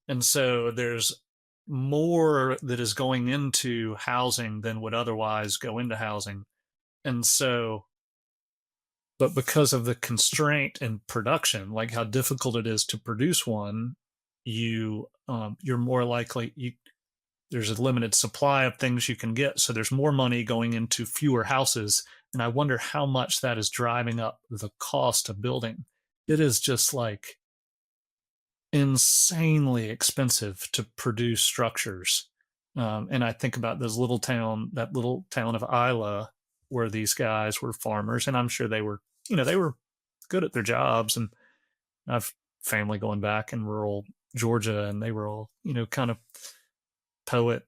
And so there's more that is going into housing than would otherwise go into housing. And so, but because of the constraint in production, like how difficult it is to produce one, you're more likely, there's a limited supply of things you can get. So there's more money going into fewer houses. And I wonder how much that is driving up the cost of building. It is just like insanely expensive to produce structures. And I think about that little town of Isla, where these guys were farmers, and I'm sure they were good at their jobs. And I've family going back in rural Georgia, and they were all, kind of poet,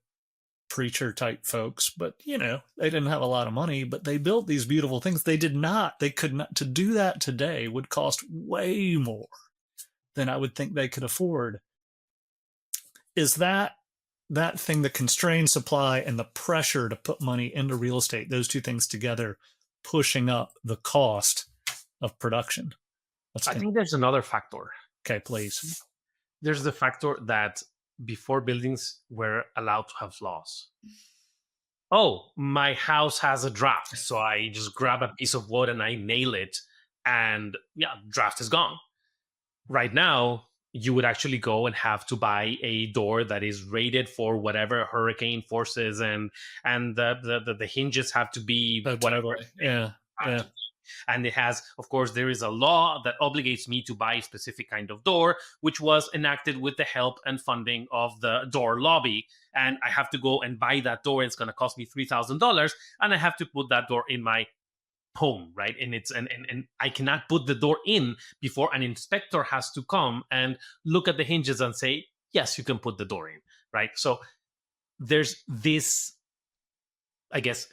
preacher type folks, but they didn't have a lot of money, but they built these beautiful things. They could not, to do that today would cost way more than I would think they could afford. Is that thing, the constrained supply and the pressure to put money into real estate, those two things together, pushing up the cost of production? I think there's another factor. Okay, please. There's the factor that before buildings were allowed to have flaws. Oh, my house has a draft, so I just grab a piece of wood and I nail it, and draft is gone. Right now, you would actually go and have to buy a door that is rated for whatever hurricane forces, and the hinges have to be whatever. Yeah. And it has, of course, there is a law that obligates me to buy a specific kind of door, which was enacted with the help and funding of the door lobby. And I have to go and buy that door. And it's going to cost me $3,000. And I have to put that door in my home, right? And it's and I cannot put the door in before an inspector has to come and look at the hinges and say, yes, you can put the door in, right? So there's this, I guess,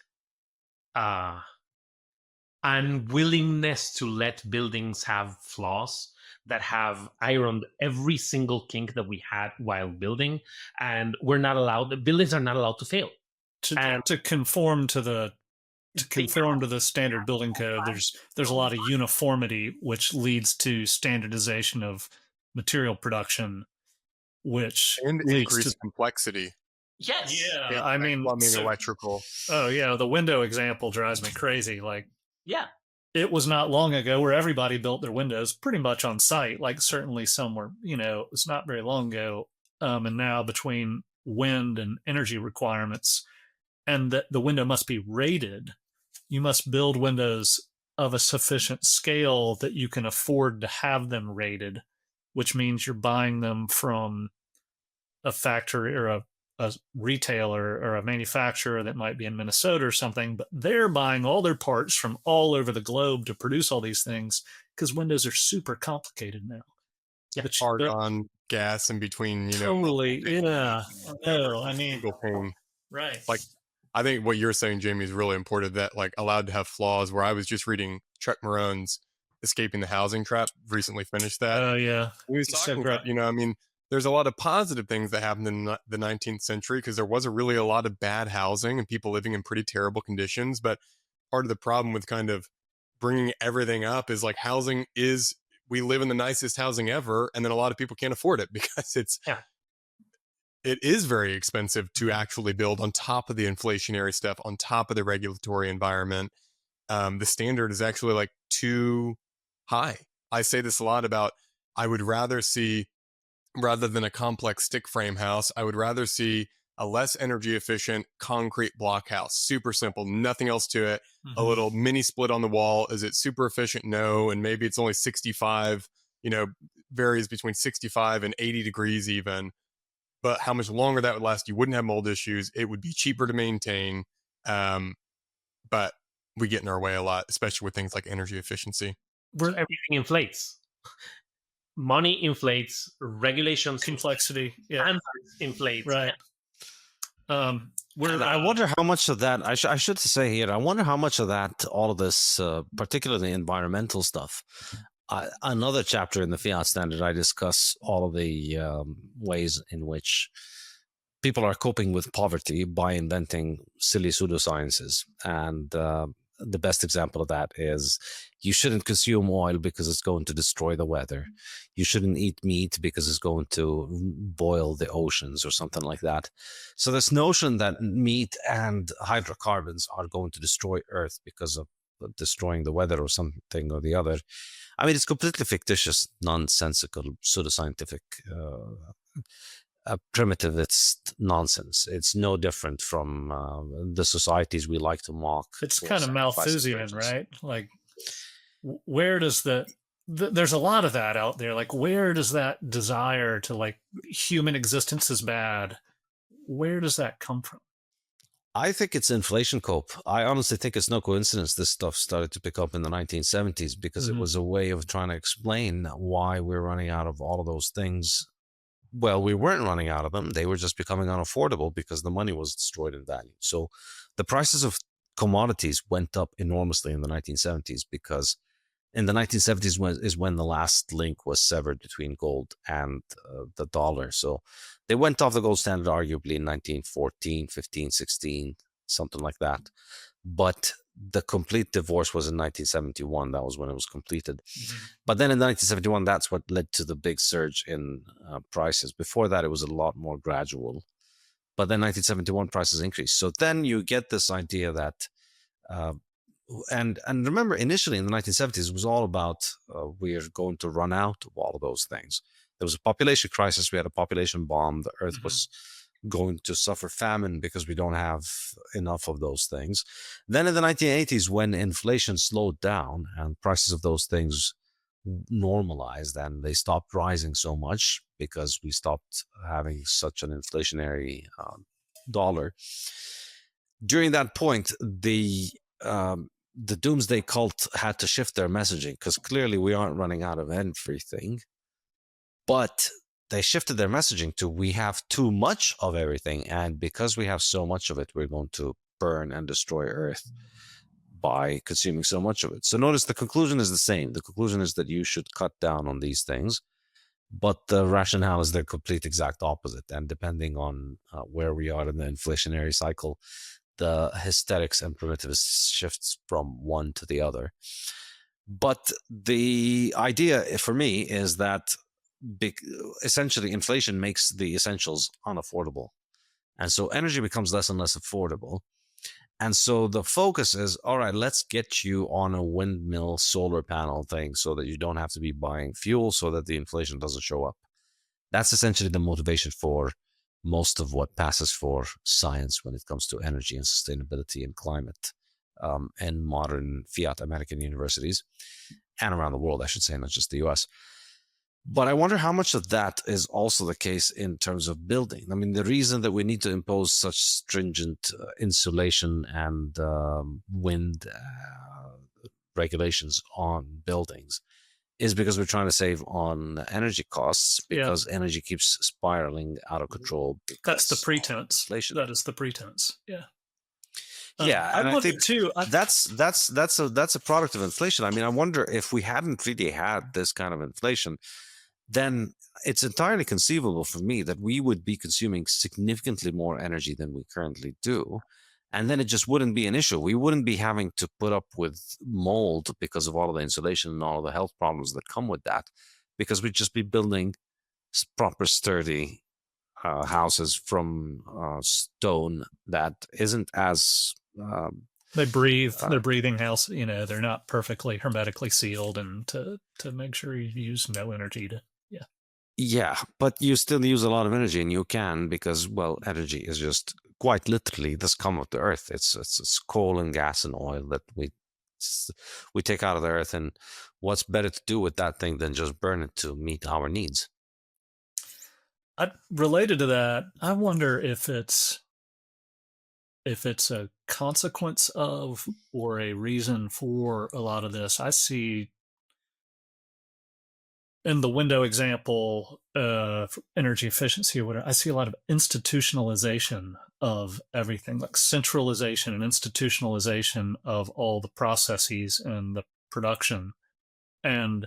unwillingness to let buildings have flaws that have ironed every single kink that we had while building, and buildings are not allowed to fail. To conform to the standard building code, there's a lot of uniformity, which leads to standardization of material production, which and leads increased to complexity. Yes. Yeah, I mean, Plumbing, electrical. Oh yeah, the window example drives me crazy. Like, yeah, it was not long ago where everybody built their windows pretty much on site. Like, certainly some were, it's not very long ago. And now, between wind and energy requirements, and that the window must be rated, you must build windows of a sufficient scale that you can afford to have them rated, which means you're buying them from a factory or a retailer or a manufacturer that might be in Minnesota or something, but they're buying all their parts from all over the globe to produce all these things, because windows are super complicated now. Yeah, hard on gas in between, totally. Yeah. No, I mean, single pane. Right. Like, I think what you're saying, Jamie, is really important, that like allowed to have flaws. Where I was just reading Chuck Marone's Escaping the Housing Trap, recently finished that. Oh yeah. He was talking about, I mean, there's a lot of positive things that happened in the 19th century, because there was a lot of bad housing and people living in pretty terrible conditions. But part of the problem with kind of bringing everything up is like we live in the nicest housing ever, and then a lot of people can't afford it because it is very expensive to actually build, on top of the inflationary stuff, on top of the regulatory environment. The standard is actually like too high. I say this a lot about, I would rather see, rather than a complex stick frame house, I would rather see a less energy efficient concrete block house. Super simple, nothing else to it. Mm-hmm. A little mini split on the wall. Is it super efficient? No. And maybe it's only 65, varies between 65 and 80 degrees even. But how much longer that would last, you wouldn't have mold issues. It would be cheaper to maintain. But we get in our way a lot, especially with things like energy efficiency. Everything inflates. Money inflates, regulations, complexity, inflates. Right. I wonder how much of that, I should say here, I wonder how much of that, all of this, particularly environmental stuff, another chapter in the Fiat Standard, I discuss all of the ways in which people are coping with poverty by inventing silly pseudosciences. And the best example of that is, you shouldn't consume oil because it's going to destroy the weather. You shouldn't eat meat because it's going to boil the oceans or something like that. So this notion that meat and hydrocarbons are going to destroy Earth because of destroying the weather or something or the other, I mean, it's completely fictitious, nonsensical, pseudoscientific, primitivist nonsense. It's no different from the societies we like to mock. It's kind of Malthusian, right? Like, where does there's a lot of that out there. Like, where does that desire to, like, human existence is bad, where does that come from? I think it's inflation cope. I honestly think it's no coincidence this stuff started to pick up in the 1970s, because it was a way of trying to explain why we're running out of all of those things. Well, we weren't running out of them. They were just becoming unaffordable because the money was destroyed in value. So the prices of commodities went up enormously in the 1970s, because in the 1970s is when the last link was severed between gold and the dollar. So they went off the gold standard arguably in 1914, 15, 16, something like that. But the complete divorce was in 1971. That was when it was completed. But then in 1971, that's what led to the big surge in prices. Before that, it was a lot more gradual. But then 1971 prices increased. So then you get this idea that, and remember, initially in the 1970s, it was all about we're going to run out of all of those things. There was a population crisis. We had a population bomb. The Earth was going to suffer famine because we don't have enough of those things. Then in the 1980s, when inflation slowed down and prices of those things normalized and they stopped rising so much because we stopped having such an inflationary dollar. During that point, the doomsday cult had to shift their messaging because clearly we aren't running out of everything. But they shifted their messaging to we have too much of everything, and because we have so much of it, we're going to burn and destroy Earth by consuming so much of it. So notice the conclusion is the same. The conclusion is that you should cut down on these things, but the rationale is the complete exact opposite. And depending on where we are in the inflationary cycle, the hysterics and primitivists shifts from one to the other. But the idea for me is that essentially inflation makes the essentials unaffordable. And so energy becomes less and less affordable. And so the focus is, all right, let's get you on a windmill solar panel thing so that you don't have to be buying fuel so that the inflation doesn't show up. That's essentially the motivation for most of what passes for science when it comes to energy and sustainability and climate in modern fiat American universities and around the world, I should say, not just the US. But I wonder how much of that is also the case in terms of building. I mean, the reason that we need to impose such stringent insulation and wind regulations on buildings is because we're trying to save on energy costs because energy keeps spiraling out of control. That's the pretense. Inflation. That is the pretense. Yeah. Yeah, and I think too. That's a product of inflation. I mean, I wonder if we hadn't really had this kind of inflation, then it's entirely conceivable for me that we would be consuming significantly more energy than we currently do. And then it just wouldn't be an issue. We wouldn't be having to put up with mold because of all of the insulation and all of the health problems that come with that, because we'd just be building proper, sturdy houses from stone that isn't as... they breathe. They're breathing house. You know, they're not perfectly hermetically sealed, and to make sure you use no energy to. Yeah, but you still use a lot of energy, and you can because, well, energy is just quite literally the scum of the earth. It's coal and gas and oil that we take out of the earth, and what's better to do with that thing than just burn it to meet our needs? Related to that, I wonder if it's a consequence of or a reason for a lot of this. I see in the window example, energy efficiency or whatever, I see a lot of institutionalization of everything, like centralization and institutionalization of all the processes and the production, and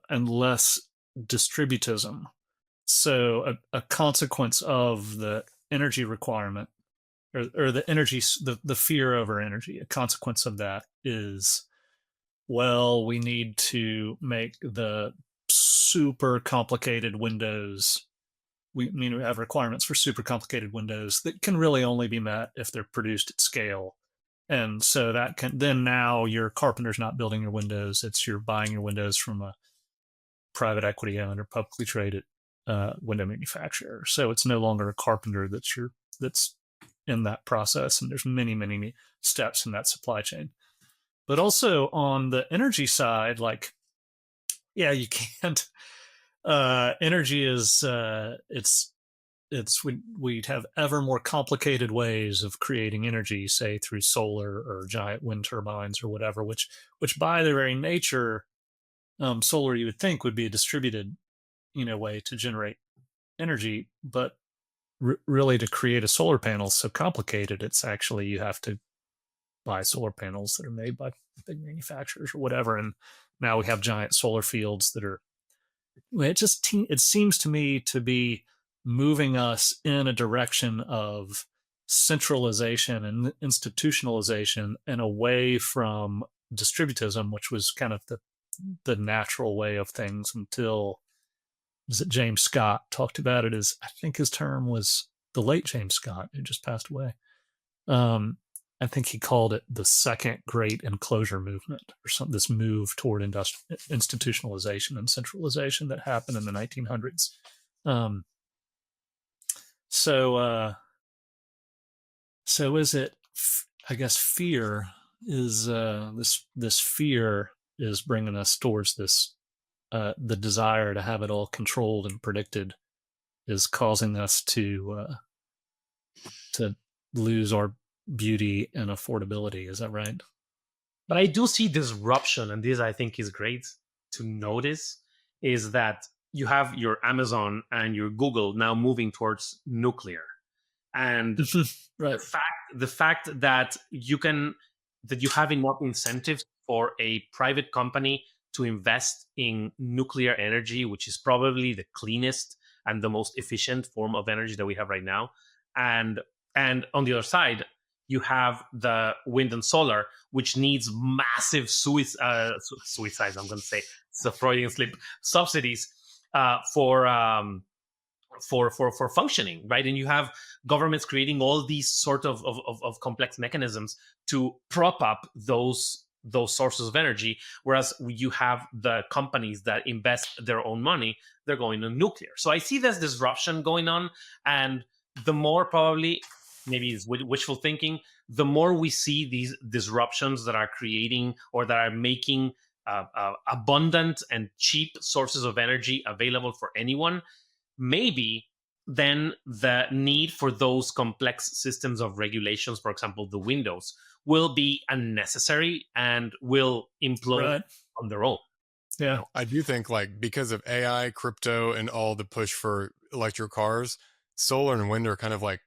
less distributism. So a consequence of the energy requirement or the energy, the fear over energy, a consequence of that is, well, we need to make the super complicated windows. We have requirements for super complicated windows that can really only be met if they're produced at scale. And so that can, then now your carpenter's not building your windows. It's you're buying your windows from a private equity owned or publicly traded window manufacturer. So it's no longer a carpenter that's in that process. And there's many steps in that supply chain. But also on the energy side, like, yeah, you can't. Energy is we'd have ever more complicated ways of creating energy, say through solar or giant wind turbines or whatever, which by their very nature, solar you would think would be a distributed, way to generate energy, but really to create a solar panel is so complicated. It's actually you have to buy solar panels that are made by big manufacturers or whatever, and now we have giant solar fields that are. It seems to me to be moving us in a direction of centralization and institutionalization and away from distributism, which was kind of the natural way of things until, was it James Scott talked about it as, I think his term was the late James Scott, who just passed away. I think he called it the second great enclosure movement, or something, this move toward institutionalization and centralization that happened in the 1900s. So is it? I guess fear is this fear is bringing us towards this. The desire to have it all controlled and predicted is causing us to lose our beauty and affordability. Is that right? But I do see disruption, and this I think is great to notice, is that you have your Amazon and your Google now moving towards nuclear. And right. the fact that you have enough incentives for a private company to invest in nuclear energy, which is probably the cleanest and the most efficient form of energy that we have right now. And on the other side, you have the wind and solar, which needs massive suicides. I'm going to say it's a Freudian slip. Subsidies for functioning, right? And you have governments creating all these sort of complex mechanisms to prop up those sources of energy, whereas you have the companies that invest their own money, they're going to nuclear. So I see this disruption going on, and the more probably, maybe it's wishful thinking, the more we see these disruptions that are creating or that are making abundant and cheap sources of energy available for anyone, maybe then the need for those complex systems of regulations, for example, the windows, will be unnecessary and will implode on their own. Yeah. I do think, like, because of AI, crypto, and all the push for electric cars, solar and wind are kind of like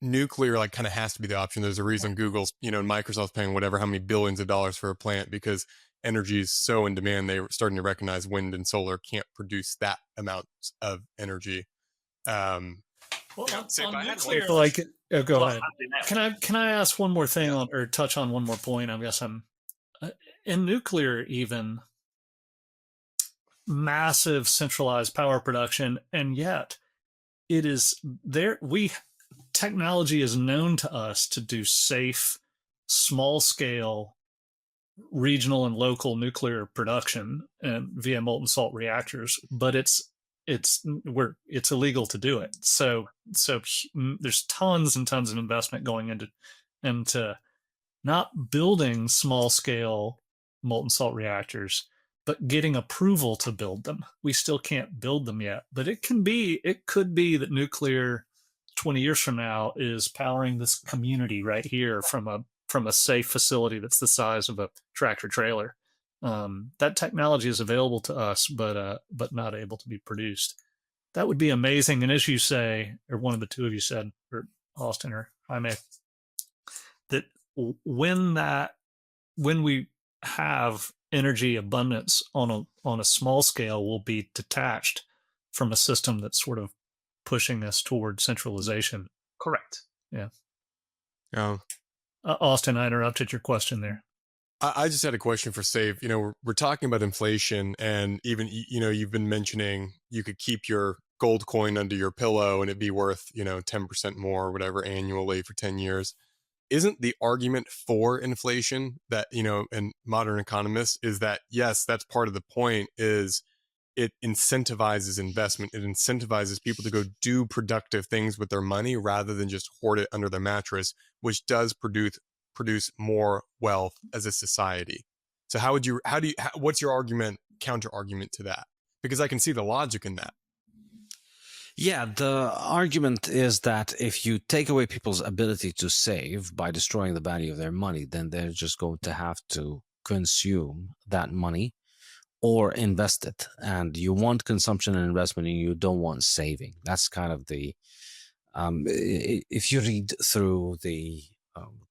nuclear, like, kind of has to be the option. There's a reason Google's, and Microsoft's paying whatever, how many billions of dollars for a plant, because energy is so in demand. They're starting to recognize wind and solar can't produce that amount of energy. Well, on nuclear, go ahead. Can I ask one more thing or touch on one more point? I guess I'm in nuclear, even massive centralized power production, and yet it is there. Technology is known to us to do safe, small scale, regional and local nuclear production and via molten salt reactors, but it's illegal to do it. So there's tons and tons of investment going into not building small scale molten salt reactors, but getting approval to build them. We still can't build them yet, but it could be that nuclear 20 years from now is powering this community right here from a safe facility that's the size of a tractor trailer. That technology is available to us, but not able to be produced. That would be amazing. And as you say, or one of the two of you said, or Austin or Jaime, that when we have energy abundance on a small scale, will be detached from a system that's sort of pushing us toward centralization. Correct. Yeah. Yeah. Austin, I interrupted your question there. I just had a question for Saif. We're talking about inflation, and even, you've been mentioning you could keep your gold coin under your pillow and it'd be worth, 10% more or whatever annually for 10 years. Isn't the argument for inflation that, and modern economists is that, yes, that's part of the point, is it incentivizes investment. It incentivizes people to go do productive things with their money rather than just hoard it under their mattress, which does produce more wealth as a society. So what's your counter argument to that? Because I can see the logic in that. Yeah, the argument is that if you take away people's ability to save by destroying the value of their money, then they're just going to have to consume that money or invest it. And you want consumption and investment, and you don't want saving. That's kind of the if you read through the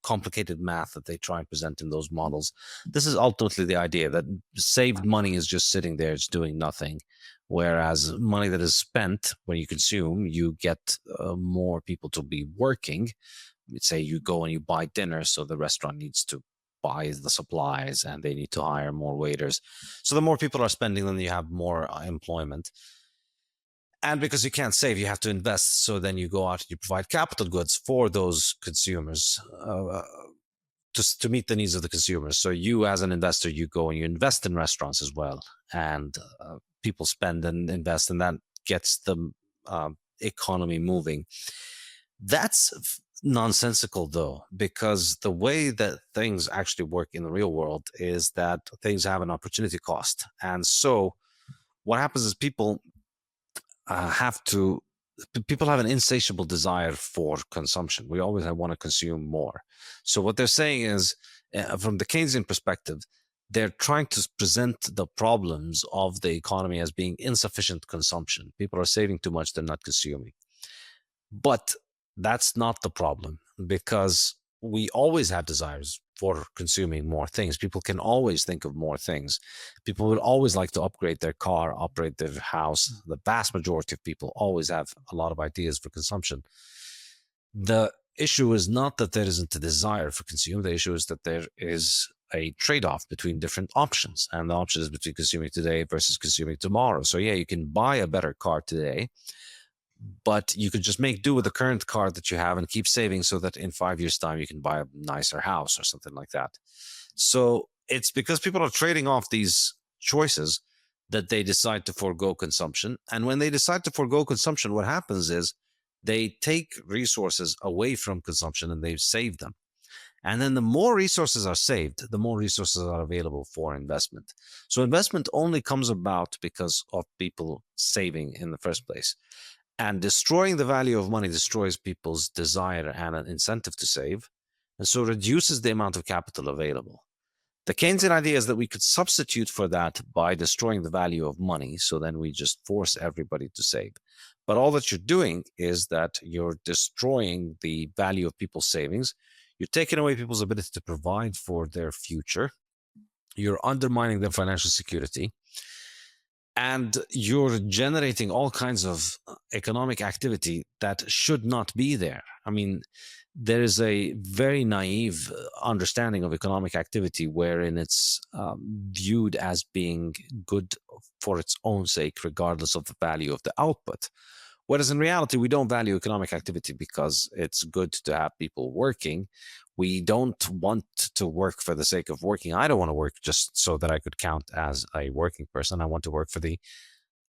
complicated math that they try and present in those models, this is ultimately the idea that saved money is just sitting there, it's doing nothing. Whereas money that is spent when you consume, you get more people to be working. Say you go and you buy dinner, so the restaurant needs to buy the supplies and they need to hire more waiters. So the more people are spending, then you have more employment. And because you can't save, you have to invest. So then you go out and you provide capital goods for those consumers to meet the needs of the consumers. So you, as an investor, you go and you invest in restaurants as well. And people spend and invest, and that gets them economy moving. That's nonsensical, though, because the way that things actually work in the real world is that things have an opportunity cost. And so what happens is people have an insatiable desire for consumption. We always want to consume more. So what they're saying is, from the Keynesian perspective, they're trying to present the problems of the economy as being insufficient consumption. People are saving too much, they're not consuming. But that's not the problem, because we always have desires for consuming more things. People can always think of more things. People would always like to upgrade their car, upgrade their house. The vast majority of people always have a lot of ideas for consumption. The issue is not that there isn't a desire for consume. The issue is that there is a trade-off between different options, and the option is between consuming today versus consuming tomorrow. So yeah, you can buy a better car today, but you could just make do with the current car that you have and keep saving so that in 5 years' time you can buy a nicer house or something like that. So it's because people are trading off these choices that they decide to forego consumption. And when they decide to forego consumption, what happens is they take resources away from consumption and they save them. And then the more resources are saved, the more resources are available for investment. So investment only comes about because of people saving in the first place. And destroying the value of money destroys people's desire and an incentive to save, and so reduces the amount of capital available. The Keynesian idea is that we could substitute for that by destroying the value of money, so then we just force everybody to save. But all that you're doing is that you're destroying the value of people's savings. You're taking away people's ability to provide for their future. You're undermining their financial security. And you're generating all kinds of economic activity that should not be there. I mean, there is a very naive understanding of economic activity wherein it's viewed as being good for its own sake, regardless of the value of the output. Whereas in reality, we don't value economic activity because it's good to have people working. We don't want to work for the sake of working. I don't want to work just so that I could count as a working person. I want to work for the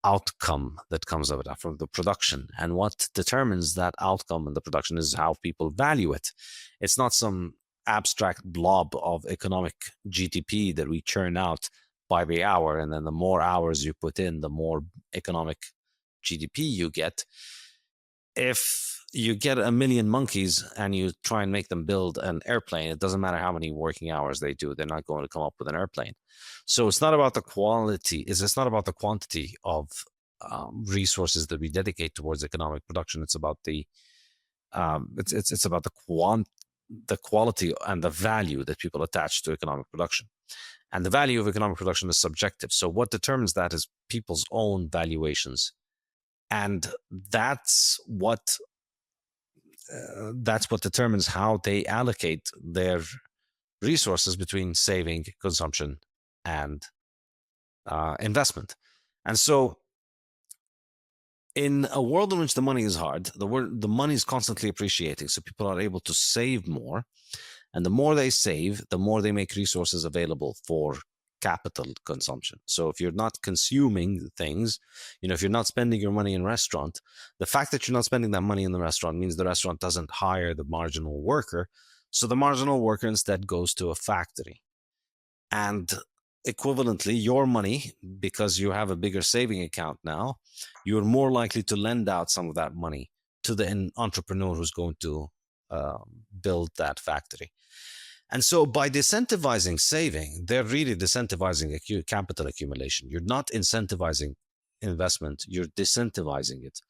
outcome that comes of it, from the production. And what determines that outcome and the production is how people value it. It's not some abstract blob of economic GDP that we churn out by the hour. And then the more hours you put in, the more economic GDP you get. If you get 1 million monkeys and you try and make them build an airplane, it doesn't matter how many working hours they do, they're not going to come up with an airplane. So it's not about the quality, it's not about the quantity of resources that we dedicate towards economic production. It's about the it's about the quality and the value that people attach to economic production. And the value of economic production is subjective. So what determines that is people's own valuations. And that's what determines how they allocate their resources between saving, consumption, and investment. And so in a world in which the money is hard, the money is constantly appreciating, so people are able to save more. And the more they save, the more they make resources available for capital consumption. So if you're not consuming things, if you're not spending your money in a restaurant, the fact that you're not spending that money in the restaurant means the restaurant doesn't hire the marginal worker. So the marginal worker instead goes to a factory. And equivalently, your money, because you have a bigger saving account now, you're more likely to lend out some of that money to the entrepreneur who's going to build that factory. And so by disincentivizing saving, they're really disincentivizing capital accumulation. You're not incentivizing investment, you're disincentivizing it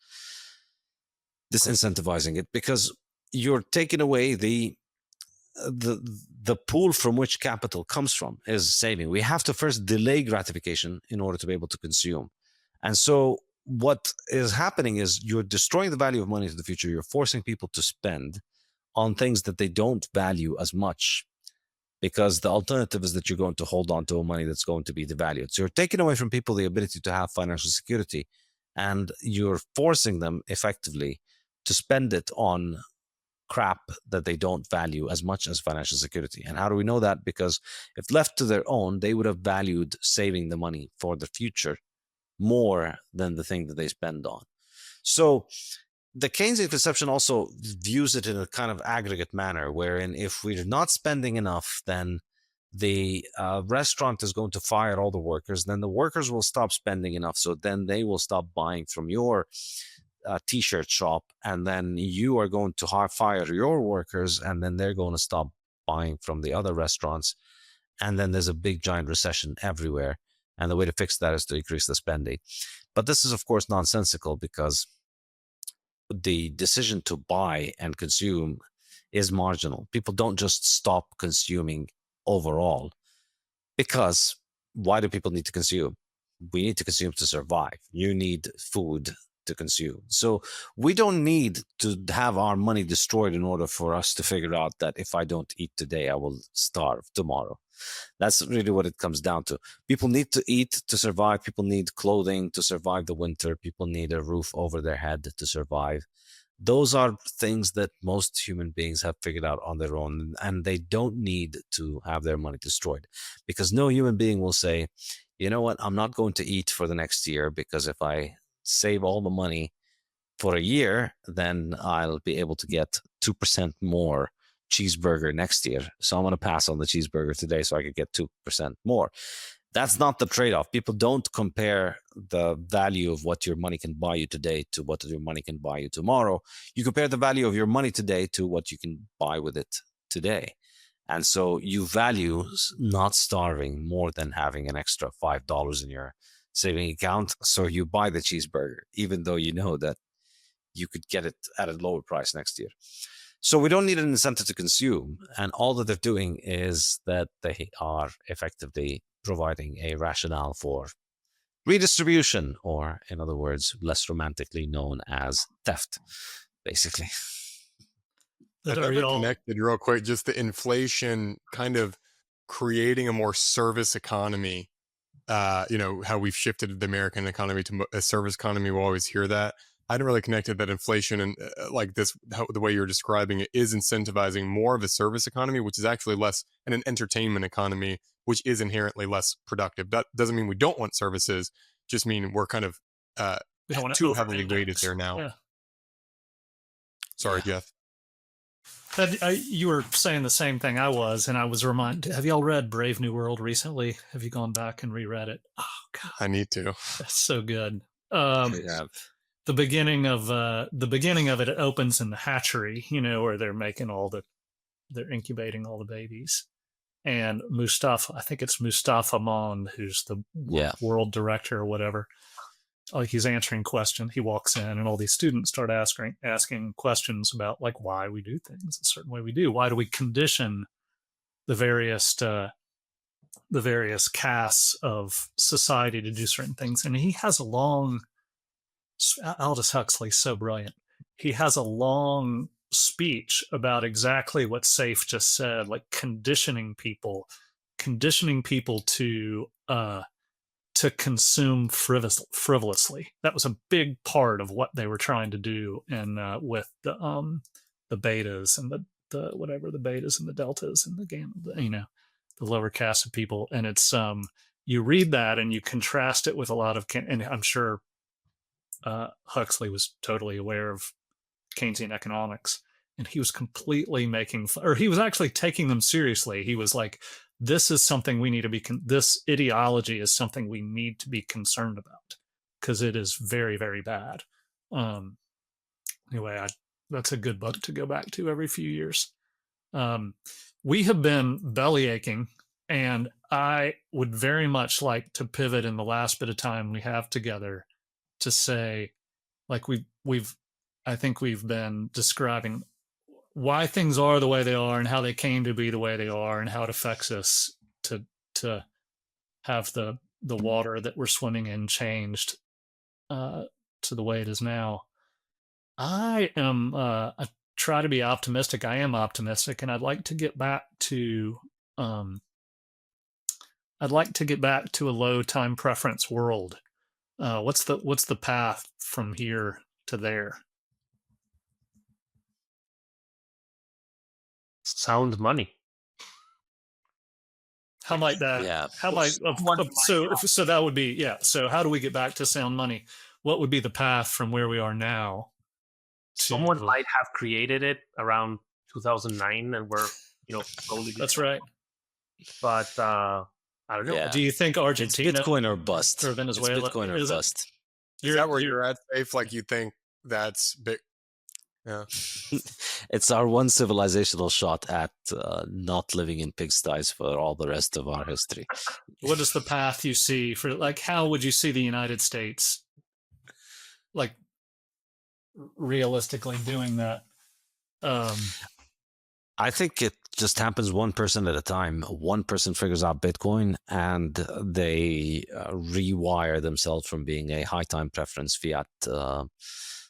because you're taking away the pool from which capital comes from is saving. We have to first delay gratification in order to be able to consume. And so what is happening is you're destroying the value of money to the future. You're forcing people to spend on things that they don't value as much, because the alternative is that you're going to hold on to money that's going to be devalued. So you're taking away from people the ability to have financial security, and you're forcing them effectively to spend it on crap that they don't value as much as financial security. And how do we know that? Because if left to their own, they would have valued saving the money for the future more than the thing that they spend on. So the Keynesian conception also views it in a kind of aggregate manner, wherein if we're not spending enough, then the restaurant is going to fire all the workers. Then the workers will stop spending enough, so then they will stop buying from your t-shirt shop, and then you are going to fire your workers, and then they're going to stop buying from the other restaurants, and then there's a big giant recession everywhere. And the way to fix that is to increase the spending. But this is, of course, nonsensical, because the decision to buy and consume is marginal. People don't just stop consuming overall, because why do people need to consume? We need to consume to survive. You need food to consume. So we don't need to have our money destroyed in order for us to figure out that if I don't eat today, I will starve tomorrow. That's really what it comes down to. People need to eat to survive. People need clothing to survive the winter. People need a roof over their head to survive. Those are things that most human beings have figured out on their own, and they don't need to have their money destroyed, because no human being will say, you know what, I'm not going to eat for the next year, because if I save all the money for a year, then I'll be able to get 2% more cheeseburger next year. So I'm going to pass on the cheeseburger today so I could get 2% more. That's not the trade-off. People don't compare the value of what your money can buy you today to what your money can buy you tomorrow. You compare the value of your money today to what you can buy with it today. And so you value not starving more than having an extra $5 in your saving account. So you buy the cheeseburger, even though you know that you could get it at a lower price next year. So we don't need an incentive to consume. And all that they're doing is that they are effectively providing a rationale for redistribution, or in other words, less romantically known as theft, basically. I've never connected real quick, just the inflation kind of creating a more service economy. How we've shifted the American economy to a service economy. We'll always hear that. I hadn't really connected that inflation and the way you're describing it is incentivizing more of a service economy, which is actually less, and an entertainment economy, which is inherently less productive. That doesn't mean we don't want services, just mean we're kind of too heavily weighted there now. Yeah. Sorry, Geoff. You were saying the same thing I was, and I was reminded. Have y'all read Brave New World recently? Have you gone back and reread it? Oh God, I need to. That's so good. The beginning of it opens in the hatchery, where they're making they're incubating all the babies, and Mustafa, I think it's Mustafa Mond, who's the world director or whatever. Like, he's answering questions. He walks in, and all these students start asking questions about, like, why we do things a certain way we do. Why do we condition the various castes of society to do certain things? And he has a long, Aldous Huxley's so brilliant. He has a long speech about exactly what Saif just said, like conditioning people to consume frivolously. That was a big part of what they were trying to do, and with the betas and the whatever, the betas and the deltas and the gamma, the lower caste of people. And it's you read that and you contrast it with a lot of, and I'm sure Huxley was totally aware of Keynesian economics, and he was completely he was actually taking them seriously. He was like, this is something we need to be, this ideology is something we need to be concerned about, because it is very, very bad. Anyway, that's a good book to go back to every few years. We have been belly aching, and I would very much like to pivot in the last bit of time we have together to say, like, I think we've been describing why things are the way they are and how they came to be the way they are and how it affects us to have the water that we're swimming in changed to the way it is now. I try to be optimistic. I am optimistic, and I'd like to get back to a low time preference world. What's the path from here to there? Sound money. How might that? Yeah. How might so that would be So how do we get back to sound money? What would be the path from where we are now Someone might have created it around 2009, and we're slowly. That's right. But I don't know. Yeah. Do you think Argentina, it's Bitcoin or bust, or Venezuela, it's Bitcoin or bust? Is that where you're at, Safe? Like you think that's big? Yeah. It's our one civilizational shot at not living in pigsties for all the rest of our history. What is the path you see for, like, how would you see the United States, like, realistically doing that? I think it just happens one person at a time. One person figures out Bitcoin and they rewire themselves from being a high time preference fiat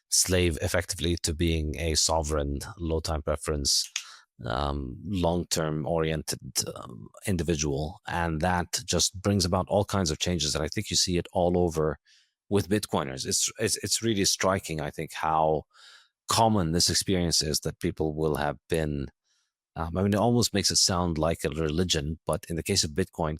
slave effectively to being a sovereign low time preference long-term oriented individual. And that just brings about all kinds of changes. And I think you see it all over with Bitcoiners. It's really striking, I think, how common this experience is, that people will have been it almost makes it sound like a religion, but in the case of Bitcoin,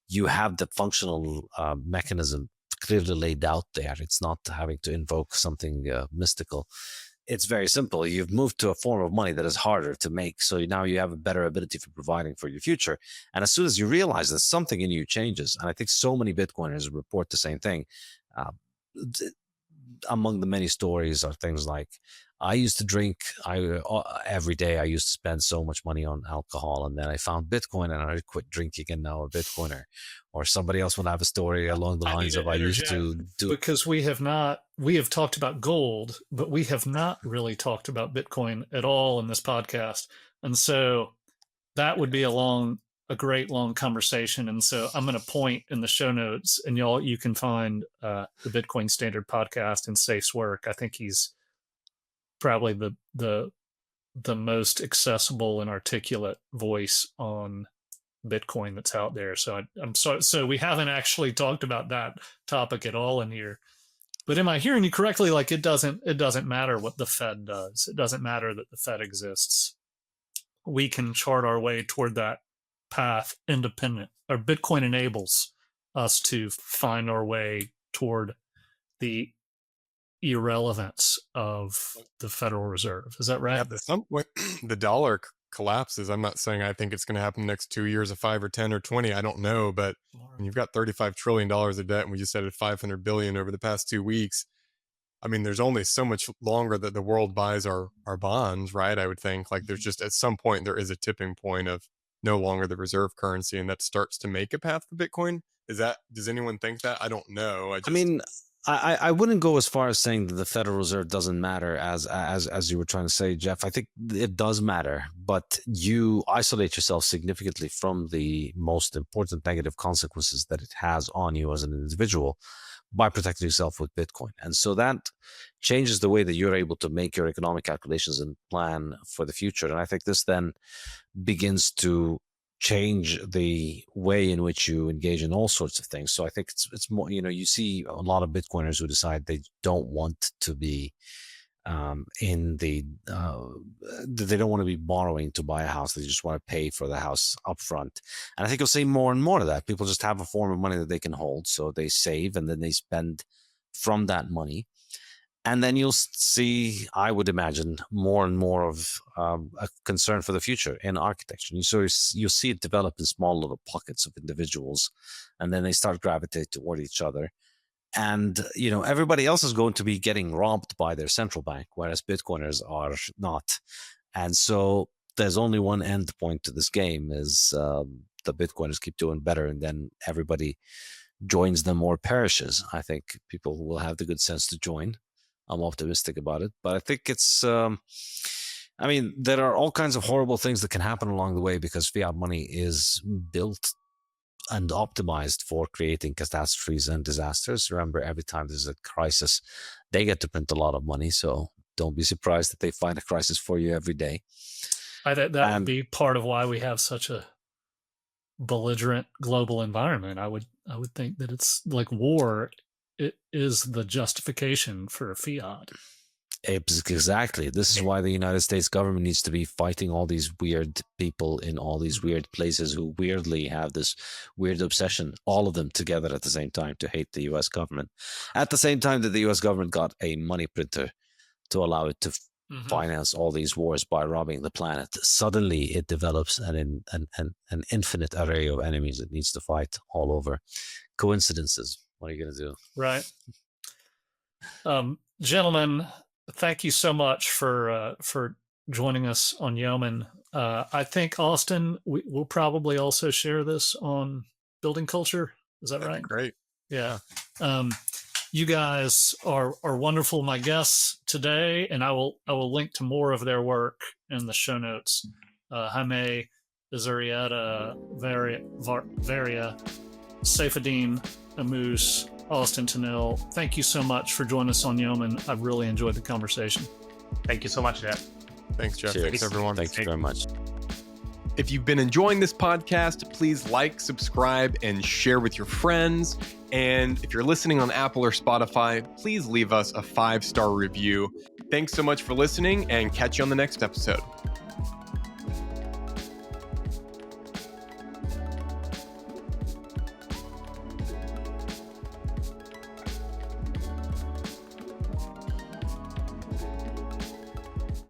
you have the functional mechanism clearly laid out there. It's not having to invoke something mystical. It's very simple. You've moved to a form of money that is harder to make. So now you have a better ability for providing for your future. And as soon as you realize that, something in you changes. And I think so many Bitcoiners report the same thing. Among the many stories are things like, I used to drink every day. I used to spend so much money on alcohol, and then I found Bitcoin and I quit drinking, and now I'm a Bitcoiner. Or somebody else will have a story along the lines of, I used to do. Because we have talked about gold, but we have not really talked about Bitcoin at all in this podcast. And so that would be a great long conversation. And so I'm going to point in the show notes, and you can find the Bitcoin Standard podcast and Safe's work. I think he's probably the most accessible and articulate voice on Bitcoin that's out there. So I'm sorry. So we haven't actually talked about that topic at all in here. But am I hearing you correctly? Like, it doesn't matter what the Fed does. It doesn't matter that the Fed exists. We can chart our way toward that path independent. Or Bitcoin enables us to find our way toward the irrelevance of the Federal Reserve. Is that right? At some point, the dollar collapses. I'm not saying I think it's going to happen the next 2 years, of 5 or 10 or 20. I don't know, but when you've got $35 trillion of debt, and we just added $500 billion over the past 2 weeks, I mean, there's only so much longer that the world buys our bonds, right? I would think, like, there's just, at some point, there is a tipping point of no longer the reserve currency, and that starts to make a path for Bitcoin. Does anyone think that? I don't know. I wouldn't go as far as saying that the Federal Reserve doesn't matter, as you were trying to say, Geoff. I think it does matter, but you isolate yourself significantly from the most important negative consequences that it has on you as an individual by protecting yourself with Bitcoin. And so that changes the way that you're able to make your economic calculations and plan for the future. And I think this then begins to change the way in which you engage in all sorts of things. So I think it's more, you see a lot of Bitcoiners who decide they don't want to be they don't want to be borrowing to buy a house. They just want to pay for the house up front. And I think you'll see more and more of that. People just have a form of money that they can hold. So they save and then they spend from that money. And then you'll see, I would imagine, more and more of a concern for the future in architecture. So you'll see it develop in small little pockets of individuals, and then they start gravitating toward each other. And, everybody else is going to be getting robbed by their central bank, whereas Bitcoiners are not. And so there's only one end point to this game, is the Bitcoiners keep doing better, and then everybody joins them or perishes. I think people will have the good sense to join. I'm optimistic about it, but I think it's, there are all kinds of horrible things that can happen along the way, because fiat money is built and optimized for creating catastrophes and disasters. Remember, every time there's a crisis, they get to print a lot of money. So don't be surprised that they find a crisis for you every day. I think that would be part of why we have such a belligerent global environment. I would think that it's like war. It is the justification for fiat. Exactly. This is why the United States government needs to be fighting all these weird people in all these weird places who weirdly have this weird obsession, all of them together at the same time, to hate the U.S. government. At the same time that the U.S. government got a money printer to allow it to Mhm. finance all these wars by robbing the planet. Suddenly it develops an infinite array of enemies it needs to fight all over. Coincidences. What are you going to do? Right. Gentlemen, thank you so much for joining us on Yeoman. I think, Austin, we'll probably also share this on Building Culture. Is that right? Great. Yeah. You guys are wonderful, my guests today, and I will link to more of their work in the show notes. Jaime, Izurieta, Varia, Saifedean, Ammous, Austin Tennell. Thank you so much for joining us on Yeoman. I've really enjoyed the conversation. Thank you so much, Jeff. Thanks, Jeff. Cheers. Thanks, everyone. Thank you very much. If you've been enjoying this podcast, please like, subscribe, and share with your friends. And if you're listening on Apple or Spotify, please leave us a 5-star review. Thanks so much for listening, and catch you on the next episode.